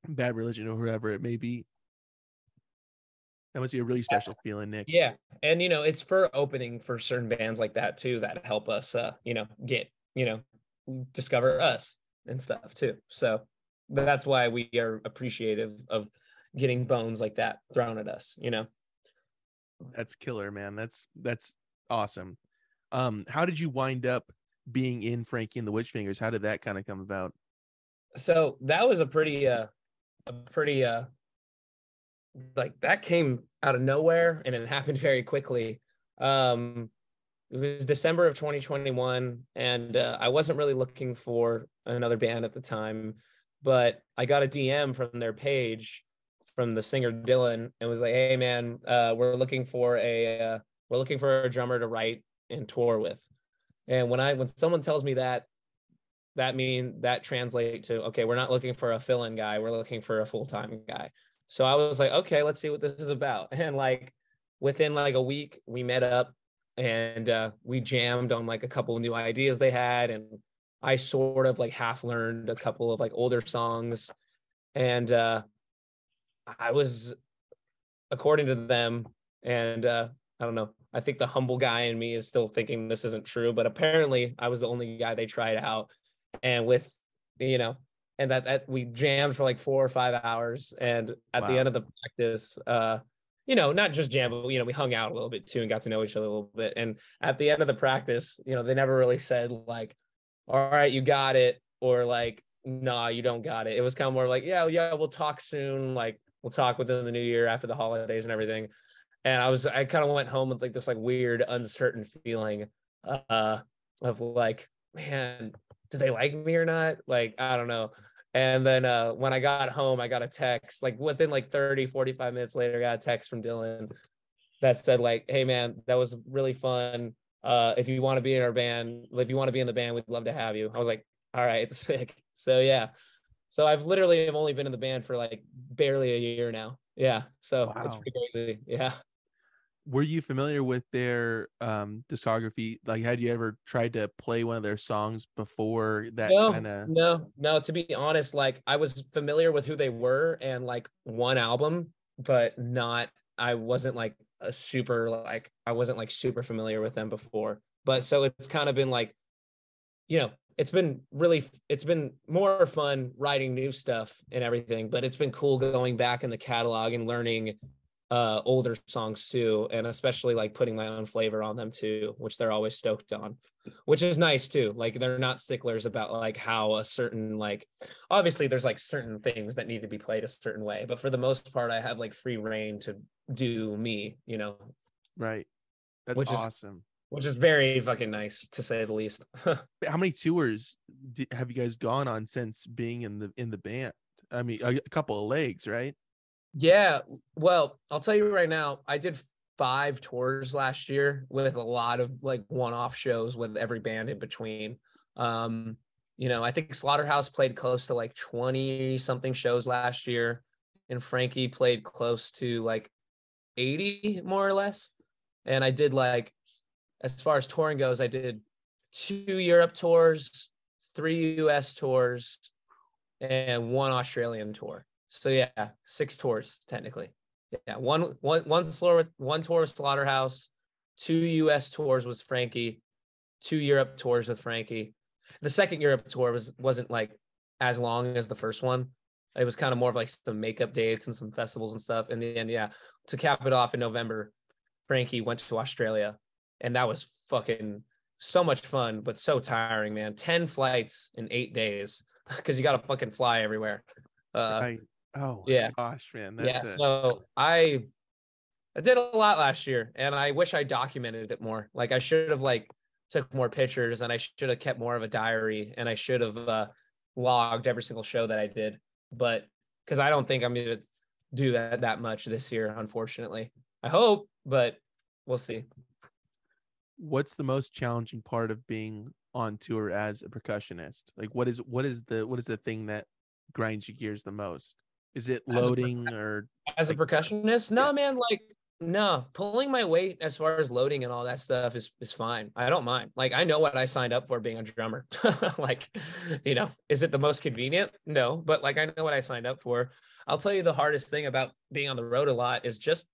[SPEAKER 1] Bad Religion or whoever it may be. That must be a really special feeling, Nick.
[SPEAKER 2] Yeah. And it's for opening for certain bands like that too, that help us get, discover us and stuff too. So that's why we are appreciative of getting bones like that thrown at us.
[SPEAKER 1] That's killer, man. That's awesome. How did you wind up being in Frankie and the Witch Fingers? How did that kind of come about?
[SPEAKER 2] So that was a pretty like, that came out of nowhere, and it happened very quickly. It was December of 2021, and I wasn't really looking for another band at the time, but I got a DM from their page from the singer Dylan, and was like, "Hey man, we're looking for a drummer to write and tour with." And when someone tells me that, that translates to, okay, we're not looking for a fill-in guy, we're looking for a full-time guy. So I was like, okay, let's see what this is about. And like, within like a week, we met up, and we jammed on like a couple of new ideas they had, and I sort of like half learned a couple of like older songs, and I was, according to them, and I don't know, I think the humble guy in me is still thinking this isn't true, but apparently I was the only guy they tried out. And with, and that we jammed for like 4 or 5 hours, and at the end of the practice, not just jam, but we hung out a little bit too and got to know each other a little bit. And at the end of the practice, they never really said like, all right, you got it, or like, nah, you don't got it. It was kind of more like, yeah, we'll talk soon, like, we'll talk within the new year after the holidays and everything. And I kind of went home with like this like weird uncertain feeling of like, man, do they like me or not? Like, I don't know. And then when I got home, I got a text, like within like 30-45 minutes later, I got a text from Dylan that said like, hey man, that was really fun. If you want to be in our band, if you want to be in the band, we'd love to have you. I was like, all right, it's sick. So yeah. So I've literally have only been in the band for like barely a year now. Yeah. So It's pretty crazy. Yeah.
[SPEAKER 1] Were you familiar with their discography? Like, had you ever tried to play one of their songs before that kind of?
[SPEAKER 2] No. To be honest, like I was familiar with who they were and like one album, but not. I wasn't like a super like I wasn't like super familiar with them before. But so it's kind of been like, it's been more fun writing new stuff and everything, but it's been cool going back in the catalog and learning older songs too, and especially like putting my own flavor on them too, which they're always stoked on, which is nice too. Like they're not sticklers about like how a certain, like obviously there's like certain things that need to be played a certain way, but for the most part I have like free reign to do me,
[SPEAKER 1] Right. That's
[SPEAKER 2] which is
[SPEAKER 1] awesome.
[SPEAKER 2] which is very fucking nice to say the least.
[SPEAKER 1] How many tours have you guys gone on since being in the band? I mean, a couple of legs, right?
[SPEAKER 2] Yeah, well, I'll tell you right now, I did 5 tours last year with a lot of like one-off shows with every band in between. I think Slaughterhouse played close to like 20 something shows last year, and Frankie played close to like 80 more or less. And I did like, as far as touring goes, I did 2 Europe tours, 3 US tours, and 1 Australian tour. So yeah, 6 tours technically. Yeah, one tour with Slaughterhouse, 2 US tours with Frankie, 2 Europe tours with Frankie. The second Europe tour wasn't like as long as the first one. It was kind of more of like some makeup dates and some festivals and stuff. In the end, yeah, to cap it off in November, Frankie went to Australia, and that was fucking so much fun, but so tiring, man. 10 flights in 8 days because you got to fucking fly everywhere.
[SPEAKER 1] Right. Oh my
[SPEAKER 2] Yeah.
[SPEAKER 1] gosh, man.
[SPEAKER 2] Yeah. So I did a lot last year, and I wish I documented it more. Like I should have like took more pictures, and I should have kept more of a diary, and I should have logged every single show that I did. But because I don't think I'm going to do that much this year, unfortunately. I hope, but we'll see.
[SPEAKER 1] What's the most challenging part of being on tour as a percussionist? Like, what is the thing that grinds your gears the most? Is it loading or
[SPEAKER 2] as a
[SPEAKER 1] like,
[SPEAKER 2] percussionist? No,
[SPEAKER 1] yeah,
[SPEAKER 2] man, like no, pulling my weight as far as loading and all that stuff is fine. I don't mind. Like I know what I signed up for being a drummer. Like, is it the most convenient? No, but like I know what I signed up for. I'll tell you the hardest thing about being on the road a lot is just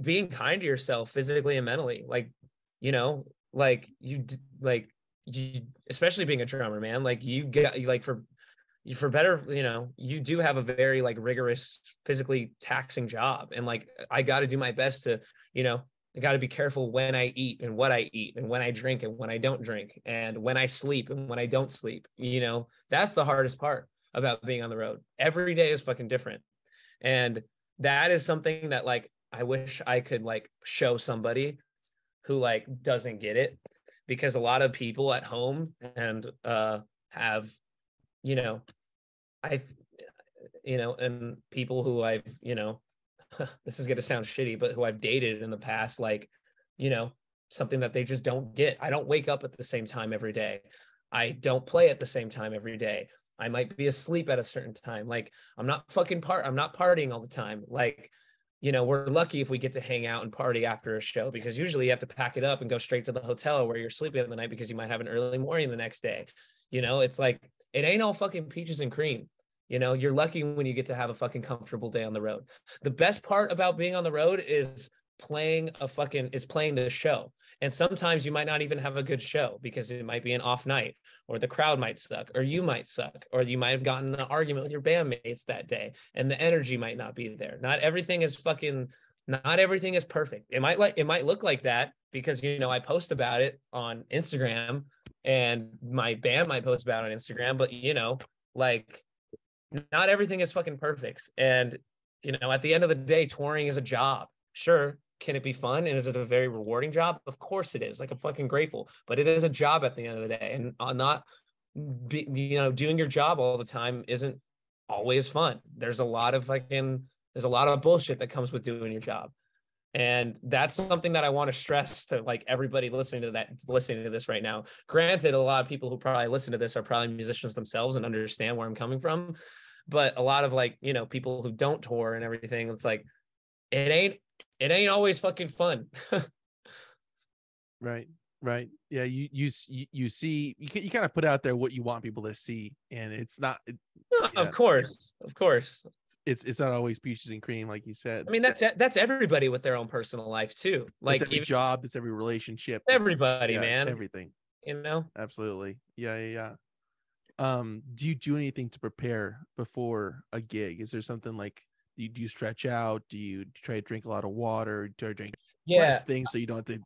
[SPEAKER 2] being kind to yourself physically and mentally. Like you, especially being a drummer, man, like you get like for better, you do have a very like rigorous, physically taxing job. And like, I got to do my best to, I got to be careful when I eat and what I eat and when I drink and when I don't drink and when I sleep and when I don't sleep. That's the hardest part about being on the road. Every day is fucking different. And that is something that like, I wish I could like show somebody who like doesn't get it, because a lot of people at home and have, I've, and people who I've, this is going to sound shitty, but who I've dated in the past, like, something that they just don't get. I don't wake up at the same time every day. I don't play at the same time every day. I might be asleep at a certain time. Like I'm not partying all the time. Like, we're lucky if we get to hang out and party after a show, because usually you have to pack it up and go straight to the hotel where you're sleeping in the night because you might have an early morning the next day. It's like, it ain't all fucking peaches and cream. You're lucky when you get to have a fucking comfortable day on the road. The best part about being on the road is playing the show. And sometimes you might not even have a good show because it might be an off night, or the crowd might suck, or you might suck, or you might have gotten an argument with your bandmates that day and the energy might not be there. Not everything is perfect. It might look like that because, I post about it on Instagram and my band might post about it on Instagram, but like not everything is fucking perfect. And, at the end of the day, touring is a job. Sure. Can it be fun? And is it a very rewarding job? Of course it is. Like, I'm fucking grateful, but it is a job at the end of the day. And doing your job all the time isn't always fun. There's a lot of bullshit that comes with doing your job. And that's something that I want to stress to like everybody listening to this right now. Granted, a lot of people who probably listen to this are probably musicians themselves and understand where I'm coming from. But a lot of people who don't tour and everything, it's like, it ain't it ain't always fucking fun.
[SPEAKER 1] Right. Yeah, you see, you kind of put out there what you want people to see, and it's not
[SPEAKER 2] Of
[SPEAKER 1] yeah,
[SPEAKER 2] course, of course.
[SPEAKER 1] it's not always peaches and cream, like you said.
[SPEAKER 2] I mean, that's everybody with their own personal life too.
[SPEAKER 1] That's
[SPEAKER 2] Like
[SPEAKER 1] every
[SPEAKER 2] even
[SPEAKER 1] job, that's every relationship,
[SPEAKER 2] everybody,
[SPEAKER 1] it's
[SPEAKER 2] man.
[SPEAKER 1] everything.
[SPEAKER 2] You know.
[SPEAKER 1] Absolutely. Yeah. Do you do anything to prepare before a gig? Is there something like, do you stretch out? Do you try to drink a lot of water? Do you drink less
[SPEAKER 2] Yeah.
[SPEAKER 1] things so you don't have to,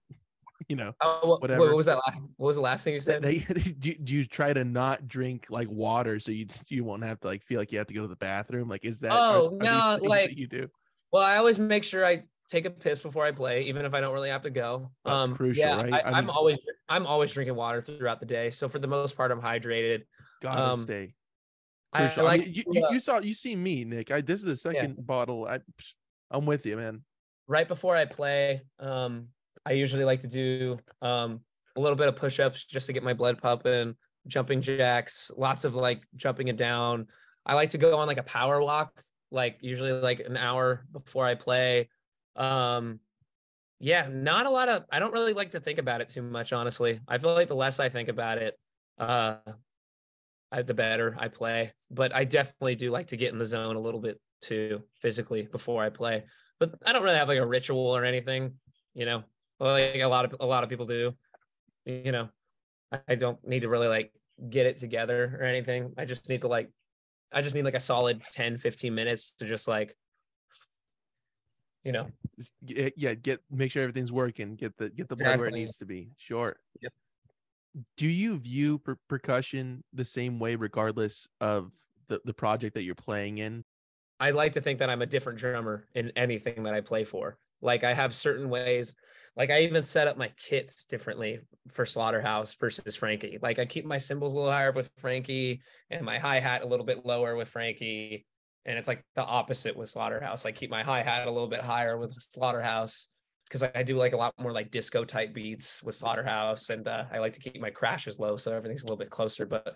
[SPEAKER 2] What
[SPEAKER 1] whatever?
[SPEAKER 2] was that? What was the last thing you said?
[SPEAKER 1] Do you try to not drink like water so you won't have to like feel like you have to go to the bathroom? Like, is that
[SPEAKER 2] Oh
[SPEAKER 1] are these
[SPEAKER 2] no,
[SPEAKER 1] things
[SPEAKER 2] like,
[SPEAKER 1] that you do?
[SPEAKER 2] well, I always make sure I take a piss before I play, even if I don't really have to go.
[SPEAKER 1] That's crucial,
[SPEAKER 2] Yeah,
[SPEAKER 1] right? I
[SPEAKER 2] I'm
[SPEAKER 1] mean,
[SPEAKER 2] always drinking water throughout the day. So for the most part, I'm hydrated.
[SPEAKER 1] gotta
[SPEAKER 2] Um,
[SPEAKER 1] stay
[SPEAKER 2] I
[SPEAKER 1] crucial. I
[SPEAKER 2] like
[SPEAKER 1] mean,
[SPEAKER 2] to,
[SPEAKER 1] you see me, Nick. This is the
[SPEAKER 2] yeah,
[SPEAKER 1] second bottle. I'm with you, man.
[SPEAKER 2] right before I play, I usually like to do a little bit of push-ups just to get my blood pumping, jumping jacks, lots of like jumping it down. I like to go on like a power walk, like usually like an hour before I play. Um, yeah, not a lot of, I don't really like to think about it too much, honestly. I feel like the less I think about it, uh, the better I play. But I definitely do like to get in the zone a little bit too physically before I play. But I don't really have like a ritual or anything, you know, like a lot of people do. You know, I don't need to really like get it together or anything. I just need like a solid 10, 15 minutes to just like, you know.
[SPEAKER 1] Yeah, make sure everything's working. Get the blood where it
[SPEAKER 2] Exactly.
[SPEAKER 1] needs to be. Sure.
[SPEAKER 2] Yep.
[SPEAKER 1] Do you view percussion the same way regardless of the project that you're playing in?
[SPEAKER 2] I like to think that I'm a different drummer in anything that I play for. Like I have certain ways, like I even set up my kits differently for Slaughterhouse versus Frankie. Like I keep my cymbals a little higher with Frankie and my hi-hat a little bit lower with Frankie. And it's like the opposite with Slaughterhouse. I keep my hi-hat a little bit higher with Slaughterhouse because I do like a lot more like disco type beats with Slaughterhouse. And I like to keep my crashes low so everything's a little bit closer. But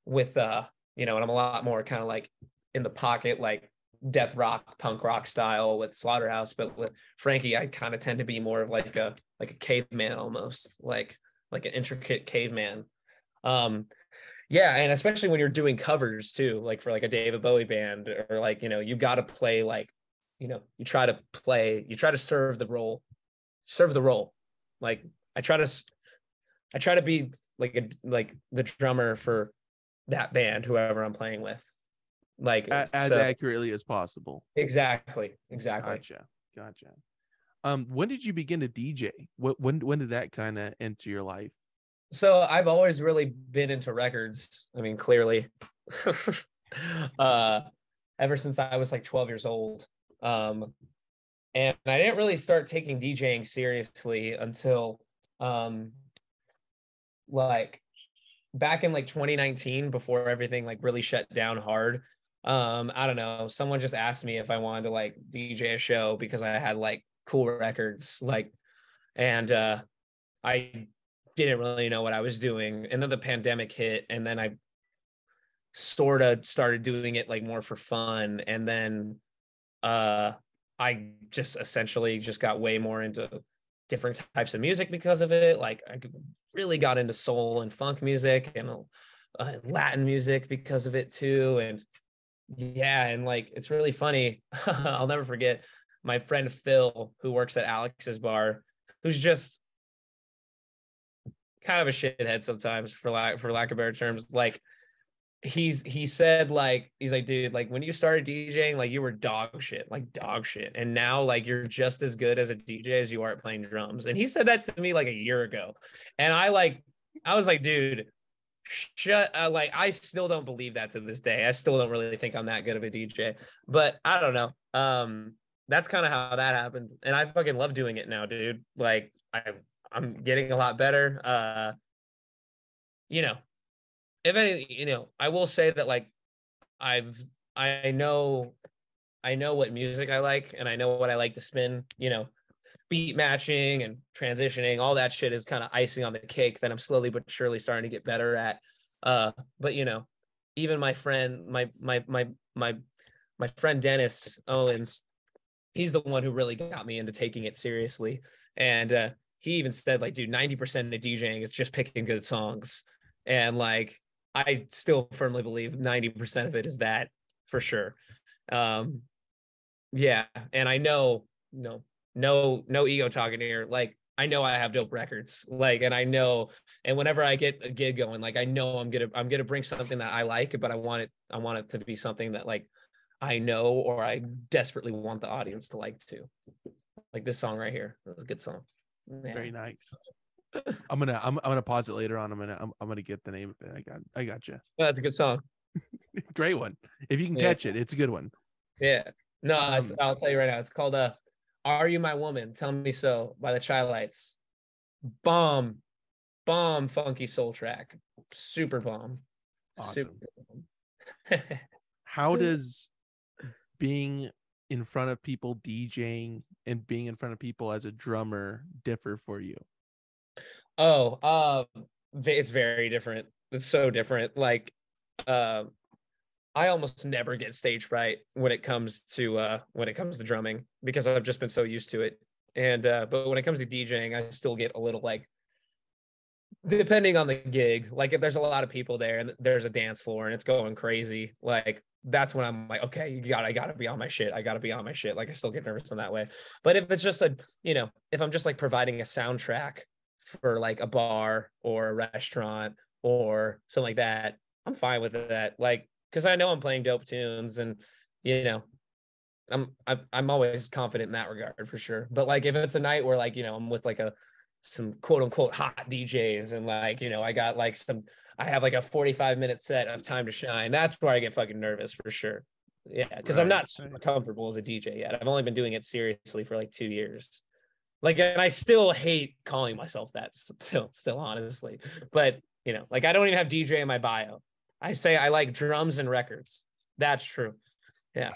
[SPEAKER 2] with and I'm a lot more kind of like in the pocket, like death rock, punk rock style with Slaughterhouse, but with Frankie, I kind of tend to be more of like a caveman almost, like an intricate caveman. Yeah, and especially when you're doing covers too, like for like a David Bowie band, or like you got to play like you try to serve the role. Like I try to be like the drummer for that band, whoever I'm playing with. Like
[SPEAKER 1] As
[SPEAKER 2] so
[SPEAKER 1] accurately as possible.
[SPEAKER 2] exactly.
[SPEAKER 1] Gotcha. When did you begin to DJ? When did that kind of enter your life?
[SPEAKER 2] So I've always really been into records. I mean, clearly, uh, ever since I was like 12 years old. And I didn't really start taking DJing seriously until like back in like 2019, before everything like really shut down hard. I don't know, someone just asked me if I wanted to like DJ a show because I had like cool records, like, and I didn't really know what I was doing. And then the pandemic hit, and then I sort of started doing it like more for fun. And then I just essentially just got way more into different types of music because of it. Like I really got into soul and funk music and Latin music because of it too. And yeah, and like it's really funny. I'll never forget my friend Phil, who works at Alex's bar, who's just kind of a shithead sometimes, for lack of better terms. Like he said, like, he's like, dude, like when you started DJing, like you were dog shit, and now like you're just as good as a DJ as you are at playing drums. And he said that to me like a year ago, and I was like, dude, shut like I still don't believe that to this day. I still don't really think I'm that good of a DJ, but I don't know. That's kind of how that happened, and I fucking love doing it now, dude. Like I'm getting a lot better. You know, if any, I will say that like I've I know what music I like, and I know what I like to spin. Beat matching and transitioning, all that shit is kind of icing on the cake that I'm slowly but surely starting to get better at. But even my friend, my friend Dennis Owens, he's the one who really got me into taking it seriously. And he even said, like, dude, 90% of DJing is just picking good songs. And like, I still firmly believe 90% of it is that, for sure. Um, yeah. And I know, no ego talking here. Like, I know I have dope records. Like, and I know, and whenever I get a gig going, like, I know I'm gonna bring something that I like, but I want it to be something that, like, I know, or I desperately want the audience to like too. Like this song right here. That was a good song. Yeah.
[SPEAKER 1] Very nice. I'm gonna pause it later on. I'm gonna get the name of it. I got you.
[SPEAKER 2] Oh, that's a good song.
[SPEAKER 1] Great one. If you can catch it, it's a good one.
[SPEAKER 2] Yeah. No, I'll tell you right now. It's called "Are You My Woman? Tell Me So" by the Chi-Lites. Bomb, funky soul track. Super bomb.
[SPEAKER 1] Awesome.
[SPEAKER 2] Super bomb.
[SPEAKER 1] How does being in front of people DJing and being in front of people as a drummer differ for you?
[SPEAKER 2] It's very different. It's so different. Like, I almost never get stage fright when it comes to drumming, because I've just been so used to it. And but when it comes to DJing, I still get a little, like, depending on the gig, like if there's a lot of people there and there's a dance floor and it's going crazy, like that's when I'm like, okay, I gotta be on my shit. Like, I still get nervous in that way. But if it's just if I'm just like providing a soundtrack for like a bar or a restaurant or something like that, I'm fine with that. Like, because I know I'm playing dope tunes, and I'm always confident in that regard, for sure. But like, if it's a night where, like, I'm with like some quote unquote hot DJs, and like, I have like a 45-minute set of Time to Shine, that's where I get fucking nervous, for sure. Yeah, because I'm not super comfortable as a DJ yet. I've only been doing it seriously for like 2 years. Like, and I still hate calling myself that still honestly. But like, I don't even have DJ in my bio. I say I like drums and records. That's true. Yeah.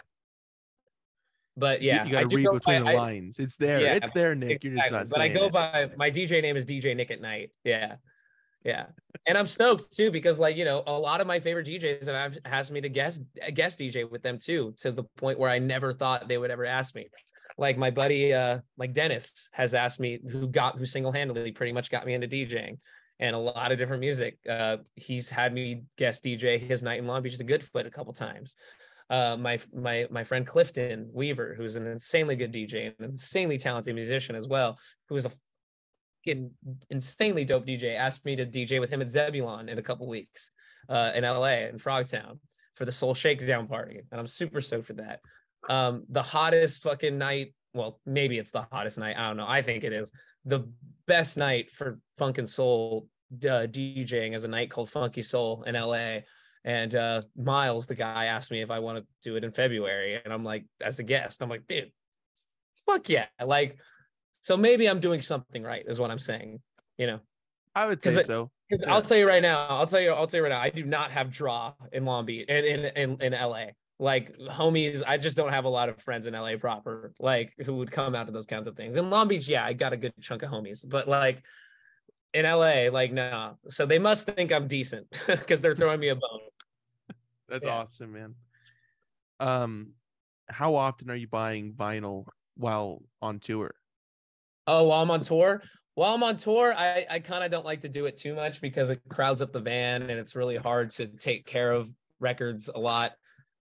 [SPEAKER 2] But yeah,
[SPEAKER 1] you gotta read between the lines. It's there.
[SPEAKER 2] Yeah,
[SPEAKER 1] it's there, Nick.
[SPEAKER 2] Exactly.
[SPEAKER 1] You're just not
[SPEAKER 2] saying. But I go by, my DJ name is DJ Nick at Night. Yeah. Yeah. And I'm stoked too, because like, a lot of my favorite DJs have asked me to guest DJ with them too, to the point where I never thought they would ever ask me. Like my buddy, like Dennis has asked me, who single-handedly pretty much got me into DJing and a lot of different music. He's had me guest DJ his night in Long Beach, the Goodfoot, a couple times. My friend Clifton Weaver, who's an insanely good DJ and an insanely talented musician as well, who is a insanely dope DJ, asked me to DJ with him at Zebulon in a couple weeks, in LA, in Frogtown, for the Soul Shakedown party, and I'm super stoked for that. The hottest fucking night, well, maybe it's the hottest night, I don't know, I think it is the best night for funk and soul DJing, is a night called Funky Soul in LA. And Miles, the guy, asked me if I want to do it in February, and I'm like, as a guest, I'm like, dude, fuck yeah. Like, so maybe I'm doing something right, is what I'm saying.
[SPEAKER 1] I would say so.
[SPEAKER 2] Yeah. I'll tell you right now. I do not have draw in Long Beach and in LA. Like, homies, I just don't have a lot of friends in LA proper, like, who would come out to those kinds of things. In Long Beach, yeah, I got a good chunk of homies, but like in LA, like, no. So they must think I'm decent because they're throwing me a bone.
[SPEAKER 1] That's awesome, man. How often are you buying vinyl while on tour?
[SPEAKER 2] Oh, while I'm on tour? While I'm on tour, I kind of don't like to do it too much, because it crowds up the van and it's really hard to take care of records a lot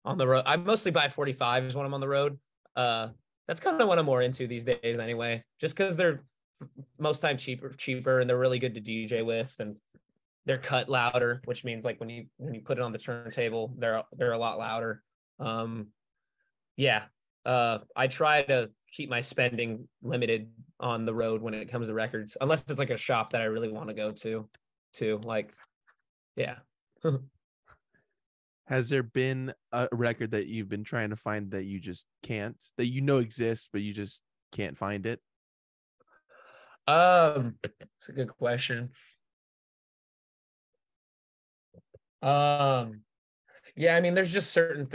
[SPEAKER 2] on the road. I mostly buy 45s when I'm on the road. That's kind of what I'm more into these days anyway, just because they're most time cheaper, and they're really good to DJ with, and they're cut louder, which means like when you put it on the turntable, they're a lot louder. I try to keep my spending limited on the road when it comes to records, unless it's like a shop that I really want to go to like, yeah.
[SPEAKER 1] Has there been a record that you've been trying to find that you just can't, that exists, but you just can't find it?
[SPEAKER 2] It's a good question. Yeah, I mean, there's just certain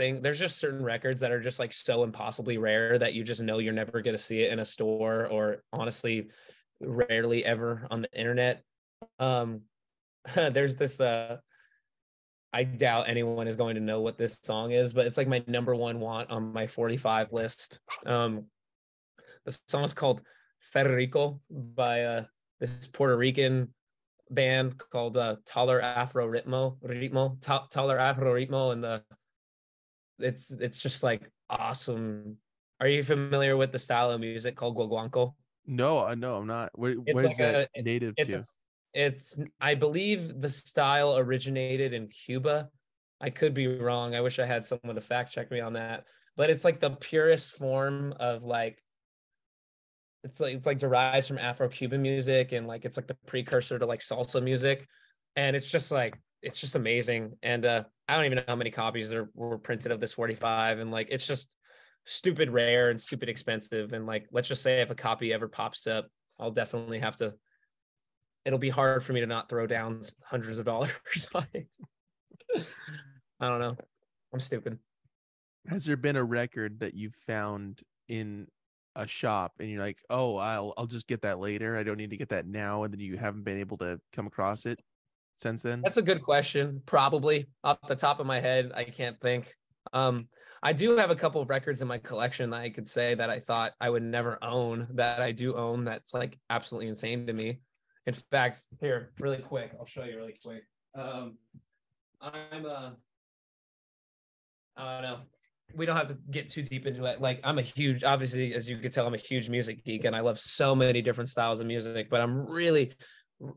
[SPEAKER 2] records that are just like so impossibly rare that you just know you're never going to see it in a store, or honestly rarely ever on the internet. There's this I doubt anyone is going to know what this song is, but it's like my number one want on my 45 list. The song is called Federico by this Puerto Rican band called Taller Afro Taller Afro Ritmo, and it's just like awesome. Are you familiar with the style of music called guaguanco?
[SPEAKER 1] No, no, I'm not.
[SPEAKER 2] It's
[SPEAKER 1] Where's
[SPEAKER 2] like
[SPEAKER 1] that
[SPEAKER 2] a
[SPEAKER 1] native
[SPEAKER 2] it's
[SPEAKER 1] to?
[SPEAKER 2] it's I believe the style originated in Cuba. I could be wrong. I wish I had someone to fact check me on that. But it's like the purest form of like it's like derives from Afro-Cuban music, and like it's like the precursor to like salsa music. And it's just amazing. And I don't even know how many copies there were printed of this 45, and like it's just stupid rare and stupid expensive. And like let's just say if a copy ever pops up, I'll definitely have to, it'll be hard for me to not throw down hundreds of dollars on it. I don't know. I'm stupid.
[SPEAKER 1] Has there been a record that you found in a shop and you're like, oh, I'll just get that later. I don't need to get that now, and then you haven't been able to come across it since then?
[SPEAKER 2] That's a good question. Probably off the top of my head, I can't think. I do have a couple of records in my collection that I could say that I thought I would never own, that I do own. That's like absolutely insane to me. In fact, here, really quick, I'll show you really quick. I'm I don't know. We don't have to get too deep into it. Like I'm a huge, obviously, as you can tell, I'm a huge music geek, and I love so many different styles of music. But I'm really,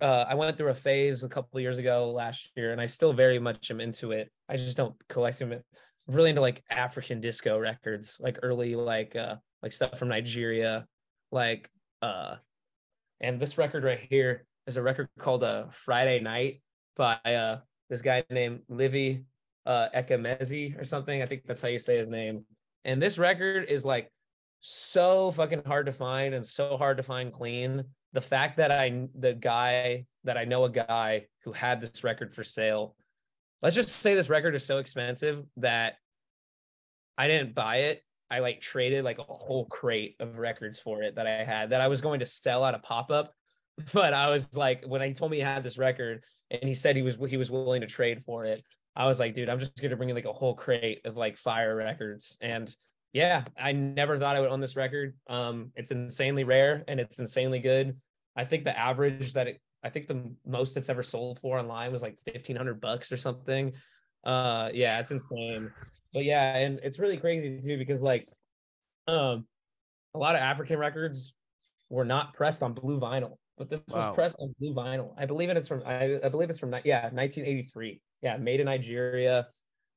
[SPEAKER 2] I went through a phase a couple of years ago last year, and I still very much am into it. I just don't collect them. I'm really into like African disco records, like early like stuff from Nigeria, like and this record right here is a record called Friday Night by this guy named Livy Ekamezi or something. I think that's how you say his name. And this record is like so fucking hard to find and so hard to find clean. The fact that I know a guy who had this record for sale. Let's just say this record is so expensive that I didn't buy it. I like traded like a whole crate of records for it that I had that I was going to sell at a pop-up. But I was like, when he told me he had this record and he said he was willing to trade for it, I was like, dude, I'm just gonna bring in like a whole crate of like fire records. And yeah, I never thought I would own this record. It's insanely rare and it's insanely good. I think the average I think the most it's ever sold for online was like $1,500 or something. Yeah, it's insane. But yeah, and it's really crazy too because like a lot of African records were not pressed on blue vinyl, but this was
[SPEAKER 1] Wow.
[SPEAKER 2] pressed on blue vinyl. I believe it's from 1983. Yeah, made in Nigeria.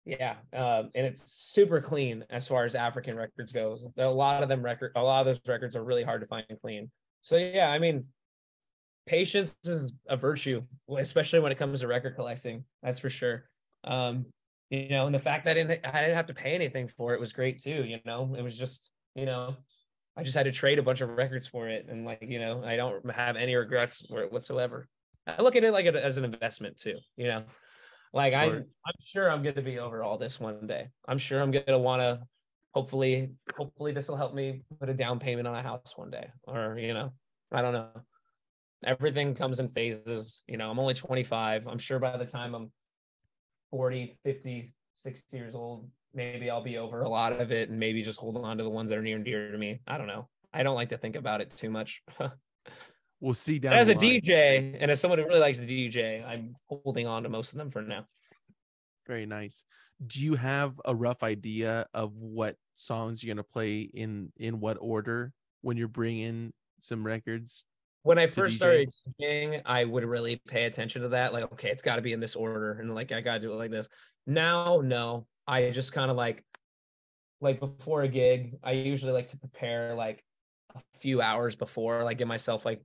[SPEAKER 2] Yeah, and it's super clean as far as African records goes. A lot of those records are really hard to find clean. So yeah, I mean, patience is a virtue, especially when it comes to record collecting. That's for sure. And the fact that I didn't have to pay anything for it was great too. It was just I just had to trade a bunch of records for it, and like I don't have any regrets for it whatsoever. I look at it like as an investment too. Like
[SPEAKER 1] Sure.
[SPEAKER 2] I'm sure I'm going to be over all this one day. I'm sure I'm going to want to hopefully this will help me put a down payment on a house one day, or I don't know. Everything comes in phases. I'm only 25. I'm sure by the time I'm 40, 50, 60 years old, maybe I'll be over a lot of it and maybe just hold on to the ones that are near and dear to me. I don't know. I don't like to think about it too much.
[SPEAKER 1] We'll see down
[SPEAKER 2] As
[SPEAKER 1] the
[SPEAKER 2] a
[SPEAKER 1] line.
[SPEAKER 2] DJ and as someone who really likes to DJ, I'm holding on to most of them for now.
[SPEAKER 1] Very nice. Do you have a rough idea of what songs you're going to play in what order when you're bringing some records
[SPEAKER 2] When I
[SPEAKER 1] to
[SPEAKER 2] first
[SPEAKER 1] DJ?
[SPEAKER 2] started DJing, I would really pay attention to that. Like, okay, it's got to be in this order, and like I got to do it like this. Now, no, I just kind of like before a gig, I usually like to prepare like a few hours before, like give myself like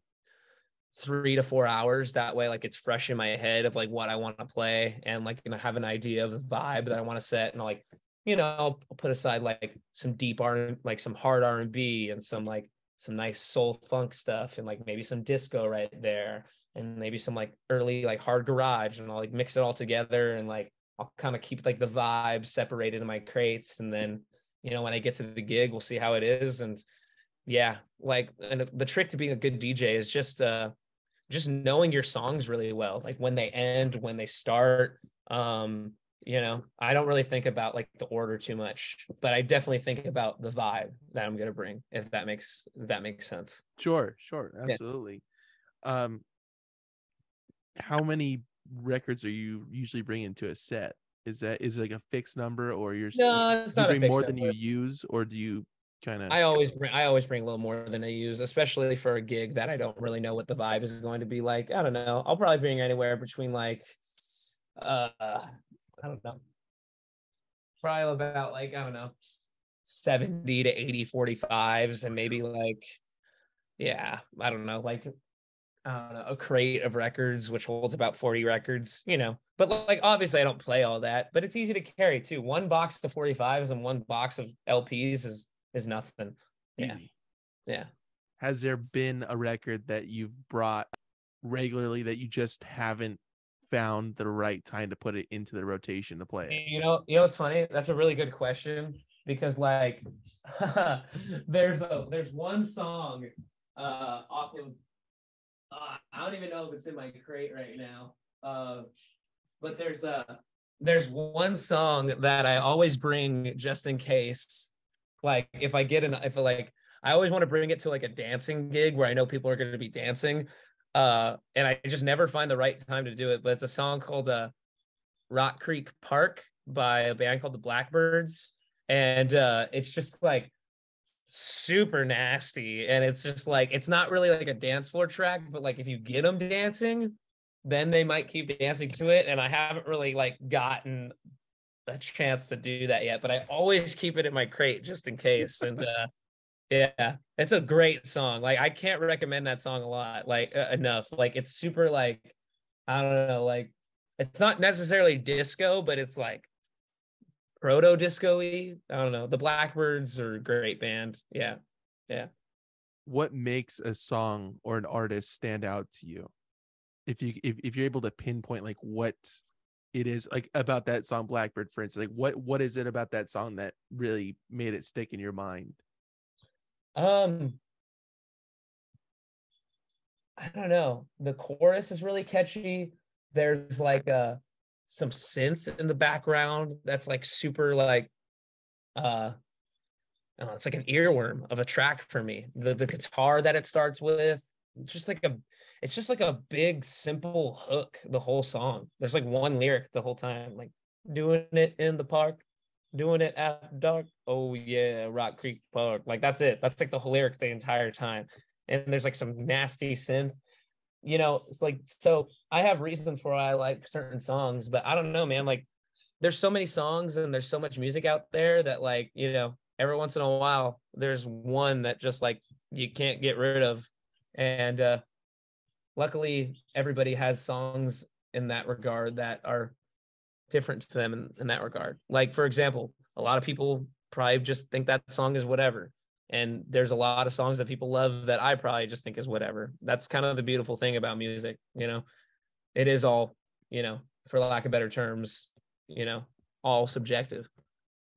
[SPEAKER 2] 3 to 4 hours. That way, like it's fresh in my head of like what I want to play and like have an idea of the vibe that I want to set. And like, I'll put aside like some deep R, like some hard R&B and some nice soul funk stuff and like maybe some disco right there and maybe some like early like hard garage, and I'll like mix it all together and like I'll kind of keep like the vibe separated in my crates, and then when I get to the gig we'll see how it is. And yeah, like, and the trick to being a good DJ is just knowing your songs really well, like when they end, when they start. You know, I don't really think about like the order too much, but I definitely think about the vibe that I'm gonna bring, if that makes sense.
[SPEAKER 1] Sure,
[SPEAKER 2] Yeah.
[SPEAKER 1] absolutely. Um, how many records are you usually bringing to a set? Is it like a fixed number, or
[SPEAKER 2] No, it's
[SPEAKER 1] do you
[SPEAKER 2] not a
[SPEAKER 1] bring
[SPEAKER 2] fixed
[SPEAKER 1] more than you
[SPEAKER 2] number.
[SPEAKER 1] use, or do you kind of?
[SPEAKER 2] I always bring a little more than I use, especially for a gig that I don't really know what the vibe is going to be like. I don't know. I'll probably bring anywhere between like I don't know. Probably about like, I don't know, 70 to 80 45s, and maybe like, yeah, I don't know, like, I don't know, a crate of records which holds about 40 records, you know. But like obviously I don't play all that, but it's easy to carry too. One box of 45s and one box of LPs is nothing. Yeah.
[SPEAKER 1] Easy.
[SPEAKER 2] Yeah.
[SPEAKER 1] Has there been a record that you've brought regularly that you just haven't found the right time to put it into the rotation to play it?
[SPEAKER 2] You know what's funny? That's a really good question, because like there's one song off of I don't even know if it's in my crate right now. But there's one song that I always bring just in case. Like if I get if like I always want to bring it to like a dancing gig where I know people are going to be dancing. And I just never find the right time to do it. But it's a song called Rock Creek Park by a band called the Blackbirds. And it's just like super nasty, and it's just like, it's not really like a dance floor track, but like if you get them dancing, then they might keep dancing to it. And I haven't really like gotten a chance to do that yet, but I always keep it in my crate just in case. And yeah, it's a great song. Like I can't recommend that song a lot, like enough. Like it's super like, I don't know, like it's not necessarily disco, but it's like proto disco-y. I don't know. The Blackbirds are a great band. Yeah. Yeah.
[SPEAKER 1] What makes a song or an artist stand out to you? If you're able to pinpoint like what it is like about that song Blackbird, for instance, like what is it about that song that really made it stick in your mind?
[SPEAKER 2] Um, I don't know. The chorus is really catchy. There's like some synth in the background that's like super like I don't know, it's like an earworm of a track for me. The guitar that it starts with, just like a it's just like a big simple hook the whole song. There's like one lyric the whole time, like doing it in the park, doing it after dark. Oh yeah, Rock Creek Park. Like that's it. That's like the whole lyric the entire time. And there's like some nasty synth. You know, it's like, so I have reasons for why I like certain songs, but I don't know, man. Like there's so many songs and there's so much music out there that, like, you know, every once in a while there's one that just like you can't get rid of. And luckily everybody has songs in that regard that are different to them in that regard. Like for example, a lot of people probably just think that song is whatever, and there's a lot of songs that people love that I probably just think is whatever. That's kind of the beautiful thing about music, you know. It is all, you know, for lack of better terms, you know, all subjective.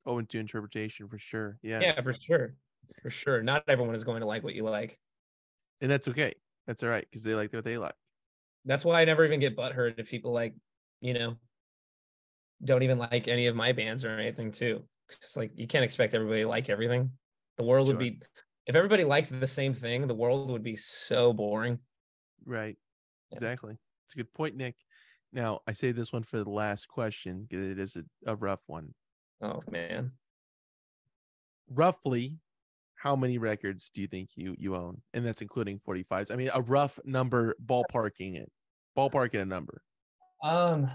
[SPEAKER 1] Oh, into interpretation for sure. Yeah.
[SPEAKER 2] Yeah, for sure. For sure. Not everyone is going to like what you like.
[SPEAKER 1] And that's okay. That's all right, because they like what they like.
[SPEAKER 2] That's why I never even get butthurt if people like, you know, don't even like any of my bands or anything too. It's like you can't expect everybody to like everything. The world would
[SPEAKER 1] Sure.
[SPEAKER 2] be, if everybody liked the same thing, the world would be so boring.
[SPEAKER 1] Right.
[SPEAKER 2] Yeah.
[SPEAKER 1] Exactly. It's a good point, Nick. Now, I say this one for the last question because it is a rough one.
[SPEAKER 2] Oh man.
[SPEAKER 1] Roughly, how many records do you think you own? And that's including 45s. I mean, a rough number, ballparking a number.
[SPEAKER 2] Um,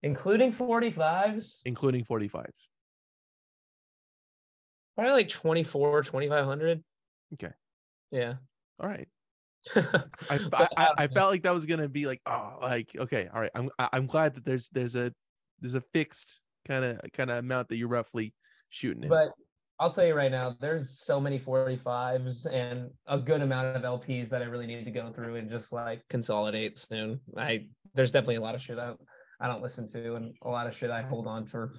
[SPEAKER 2] including 45s,
[SPEAKER 1] Including 45s.
[SPEAKER 2] probably like 24, 2,500.
[SPEAKER 1] Okay.
[SPEAKER 2] Yeah.
[SPEAKER 1] All right.
[SPEAKER 2] But
[SPEAKER 1] I felt like that was gonna be like, oh, like, okay, all right. I'm glad that there's a fixed kind of amount that you're roughly shooting in.
[SPEAKER 2] but I'll tell you right now, there's so many 45s and a good amount of LPs that I really need to go through and just like consolidate soon. There's definitely a lot of shit I don't listen to, and a lot of shit I hold on for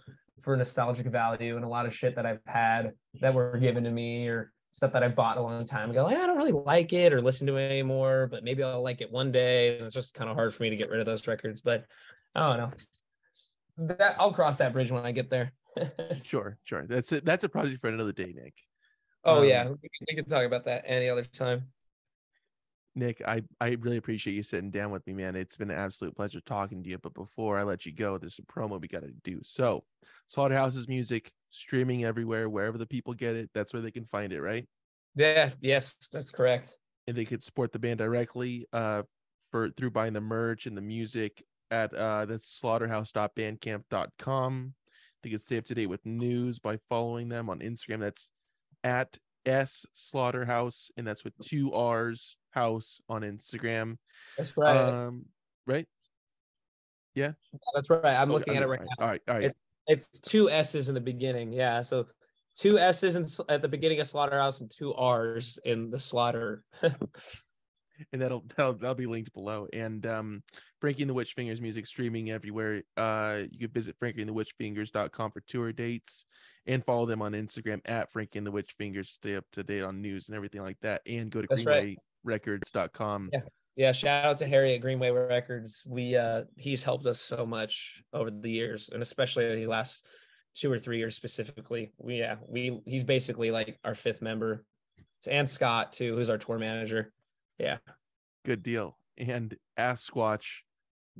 [SPEAKER 2] nostalgic value, and a lot of shit that I've had that were given to me or stuff that I bought a long time ago. Like, I don't really like it or listen to it anymore, but maybe I'll like it one day. And it's just kind of hard for me to get rid of those records. But I don't know. That I'll cross that bridge when I get there.
[SPEAKER 1] Sure. That's it. That's a project for another day, Nick.
[SPEAKER 2] Oh yeah, we can talk about that any other time.
[SPEAKER 1] Nick, I really appreciate you sitting down with me, man. It's been an absolute pleasure talking to you. But before I let you go, there's a promo we got to do. So, Slaughterhouse's music streaming everywhere, wherever the people get it. That's where they can find it, right?
[SPEAKER 2] Yeah, yes, that's correct.
[SPEAKER 1] And they could support the band directly through buying the merch and the music at that's slaughterhouse.bandcamp.com. They can stay up to date with news by following them on Instagram. That's at S Slaughterhouse, and that's with 2 R's house on Instagram.
[SPEAKER 2] That's right.
[SPEAKER 1] Right? Yeah,
[SPEAKER 2] that's right. I'm looking at it right now.
[SPEAKER 1] All right.
[SPEAKER 2] It's 2 S's in the beginning. Yeah, so 2 S's at the beginning of Slaughterhouse and 2 R's in the Slaughter.
[SPEAKER 1] And that'll be linked below. And Frankie and the Witch Fingers music streaming everywhere. You can visit frankieandthewitchfingers.com for tour dates and follow them on Instagram at Frankie and the Witch Fingers to stay up to date on news and everything like that. And go to greenwayrecords.com.
[SPEAKER 2] Yeah, shout out to Harry at Greenway Records. He's helped us so much over the years, and especially these last 2 or 3 years specifically. He's basically like our 5th member, and Scott too, who's our tour manager. Yeah,
[SPEAKER 1] good deal. And Assquatch,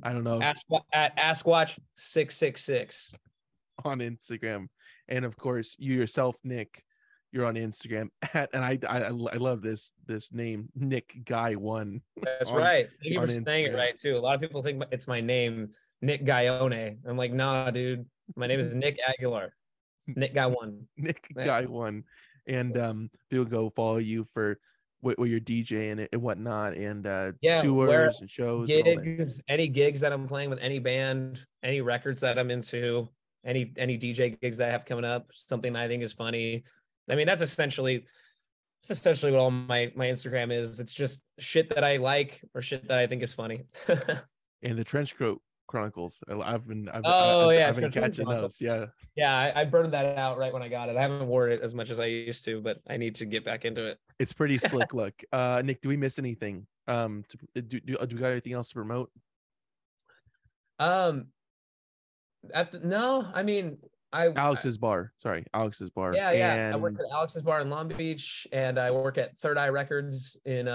[SPEAKER 1] I don't know,
[SPEAKER 2] at Assquatch 666
[SPEAKER 1] on Instagram, and of course you yourself, Nick, you're on Instagram at, and I love this name, Nick Guy 1.
[SPEAKER 2] That's right. Thank you for saying it right too. A lot of people think it's my name, Nick Guyone. I'm like, nah, dude, my name is Nick Aguilar. It's Nick Guy 1.
[SPEAKER 1] Nick Guy 1, and people go follow you for where you're DJing and whatnot, and tours and shows,
[SPEAKER 2] gigs, any gigs that I'm playing with any band, any records that I'm into, any DJ gigs that I have coming up, something I think is funny. I mean, that's essentially what all my Instagram is. It's just shit that I like or shit that I think is funny.
[SPEAKER 1] And the Trenchcoat Chronicles, I've been catching those. Yeah,
[SPEAKER 2] I burned that out right when I got it. I haven't worn it as much as I used to, but I need to get back into it.
[SPEAKER 1] It's pretty slick look. Nick, do we miss anything? Do we got anything else to promote?
[SPEAKER 2] No, I mean,
[SPEAKER 1] Alex's Bar. Yeah.
[SPEAKER 2] And I work at Alex's Bar in Long Beach, and I work at Third Eye Records in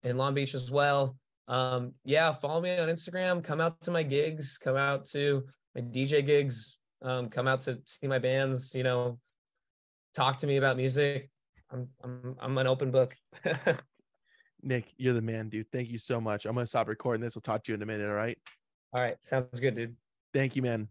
[SPEAKER 2] Long Beach as well. Follow me on Instagram, come out to my gigs, come out to my DJ gigs, come out to see my bands, talk to me about music. I'm an open book.
[SPEAKER 1] Nick, you're the man, dude. Thank you so much. I'm gonna stop recording this. I'll talk to you in a minute. All right.
[SPEAKER 2] Sounds good, dude.
[SPEAKER 1] Thank you, man.